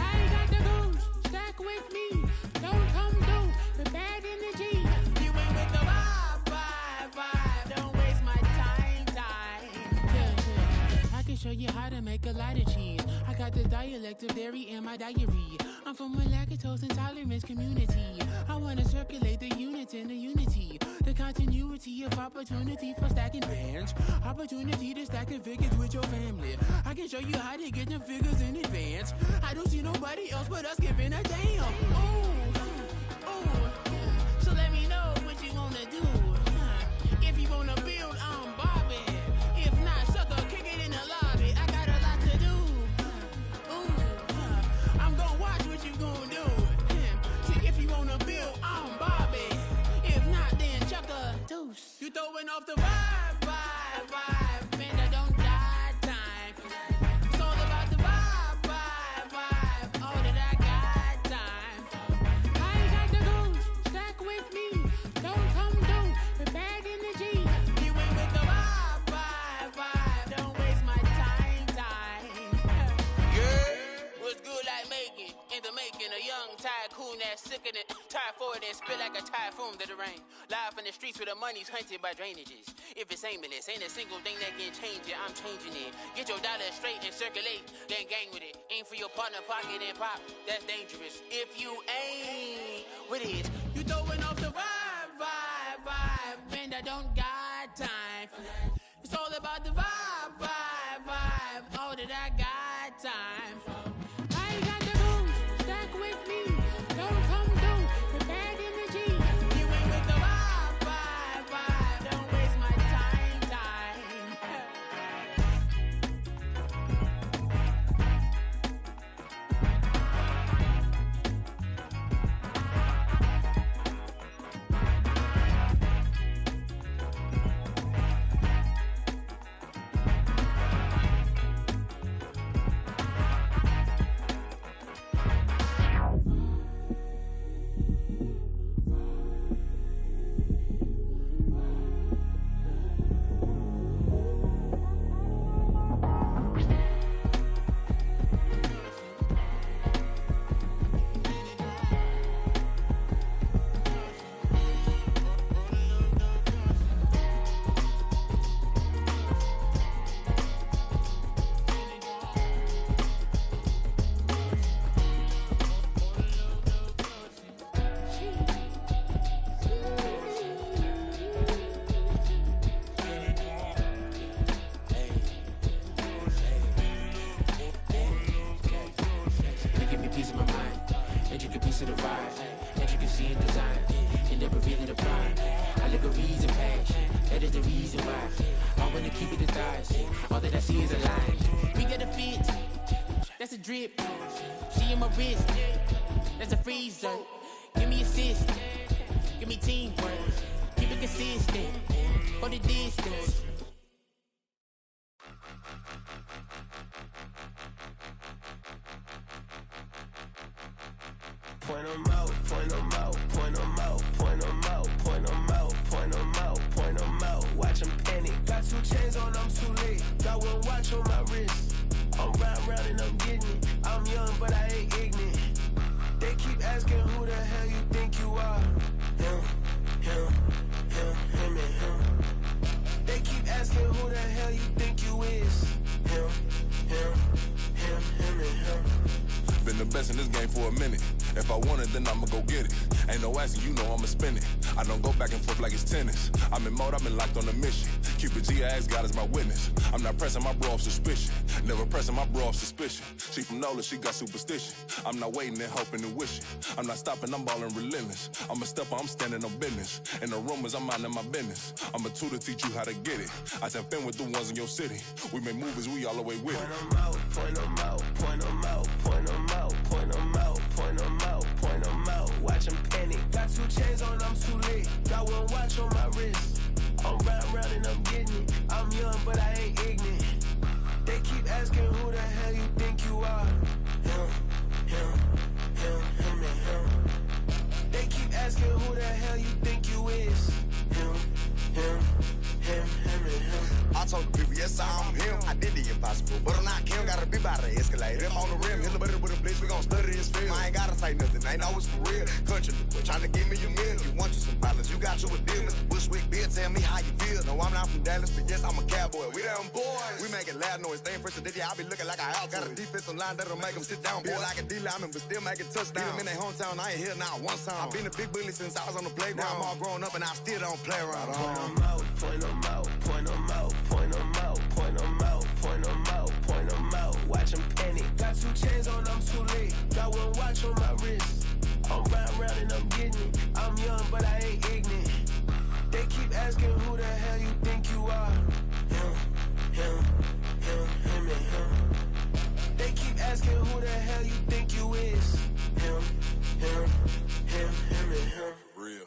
I ain't got the goose, stack with me. Don't come through with bad energy. You ain't with the vibe, don't waste my time. Yeah. I can show you how to make a lot of cheese. I got the dialect of dairy in my diary. I'm from a lactose intolerance community. I wanna circulate the units in the unity. The continuity of opportunity for stacking bands. Opportunity to stack the figures with your family. I can show you how to get the figures in advance. I don't see nobody else but us giving a damn. Ooh, so let me know what you wanna do. If you wanna build, I'm Bobby. If not, sucker, kick it in the lobby. I got a lot to do. Ooh, I'm gonna watch what you gonna do. See, if you wanna build, I'm Bobby. If not, then chuck a deuce. You throwing off the vibe, man, I don't got time. It's all about the vibe, all that I got time. I ain't got the goose, stack with me. Don't come through with bad energy. You ain't with the vibe, don't waste my time. Yeah, what's good like making, in the making, a young tycoon that's sick in it. Tie forward and spit like a typhoon to the rain. Live in the streets where the money's hunted by drainages. If it's aimless, ain't a single thing that can change it, I'm changing it. Get your dollar straight and circulate, then gang with it. Aim for your partner, pocket and pop, that's dangerous. If you ain't with it, you throwing off the vibe, man, I don't got time for that. It's all about the vibe, all that I got time. I ain't got the goose, stack with me. Don't come through with bad energy. You ain't with the vibe, don't waste my time. vibes. I wanna keep it the thighs. All that I see is a lie. We got a fit. That's a drip. She in my wrist. That's a freezer. Give me assist. Give me teamwork. Keep it consistent. For the distance. Point 'em out, point 'em out, point 'em out, point 'em out, point 'em out, point 'em out, point 'em out. Watch 'em panic. Got 2 chains on, I'm too late. Got 1 watch on my wrist. I'm round and I'm getting it. I'm young, but I ain't ignorant. They keep asking who the hell you think you are. Him, him, him, and him. They keep asking who the hell you think you is. Him, and him. Been the best in this game for a minute. If I want it, then I'ma go get it. Ain't no asking, you know I'ma spin it. I don't go back and forth like it's tennis. I'm in mode, I've been locked on a mission. Cupid G, I ask God as my witness. I'm not pressing my bro off suspicion. Never pressing my bro off suspicion. She from NOLA, she got superstition. I'm not waiting and hoping and wishing. I'm not stopping, I'm balling relentless. I'm a stepper, I'm standing on business. In the rumors, I'm minding my business. I'm a tutor, teach you how to get it. I said, fin with the ones in your city. We make movies, we all the way with it. Point 'em out, point 'em out, point 'em out, point 'em out, point 'em out, point 'em out, point 'em out. Watch 'em panic. Got 2 chains on, I'm too late. Got 1 watch on my wrist. I'm round and I'm getting it. I'm young, but I ain't ignorant. They keep asking who the hell you think you are. Him, and him. They keep asking who the hell you think you is. Him, and him. I told the people, yes, I'm him. I did the impossible, but I'm not Kim. Gotta be by the escalator. I'm on the rim, hit a better with a blitz. We gon' study this film. I ain't gotta say nothing, ain't know it's for real. Country, trying to give me a meal. You want you some violence, you got you a deal. Mr. Bushwick, Bill, tell me how you feel. No, I'm not from Dallas, but yes, I'm a cowboy. We them boys. We making loud noise, staying fresh to this. I be looking like a house. Got a defensive line that'll make them sit down. Feel like a D-lineman, but still making touchdowns. Beat them in their hometown, I ain't here now one time. I've been a big bully since I was on the playground. Now I'm all grown up and I still don't play around. Point 'em out, point 'em out, point 'em out, point 'em out, point 'em out, point 'em out, point 'em out. Watch 'em panic. Got 2 chains on, I'm too late. Got 1 watch on my wrist. I'm round and I'm getting it. I'm young, but I ain't ignorant. They keep asking who the hell you think you are. Him, and him. They keep asking who the hell you think you is. Him, and him. For real.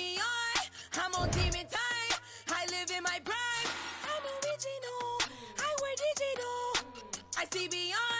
beyond. I'm on demon time. I live in my prime. I'm original. I wear digital. I see beyond.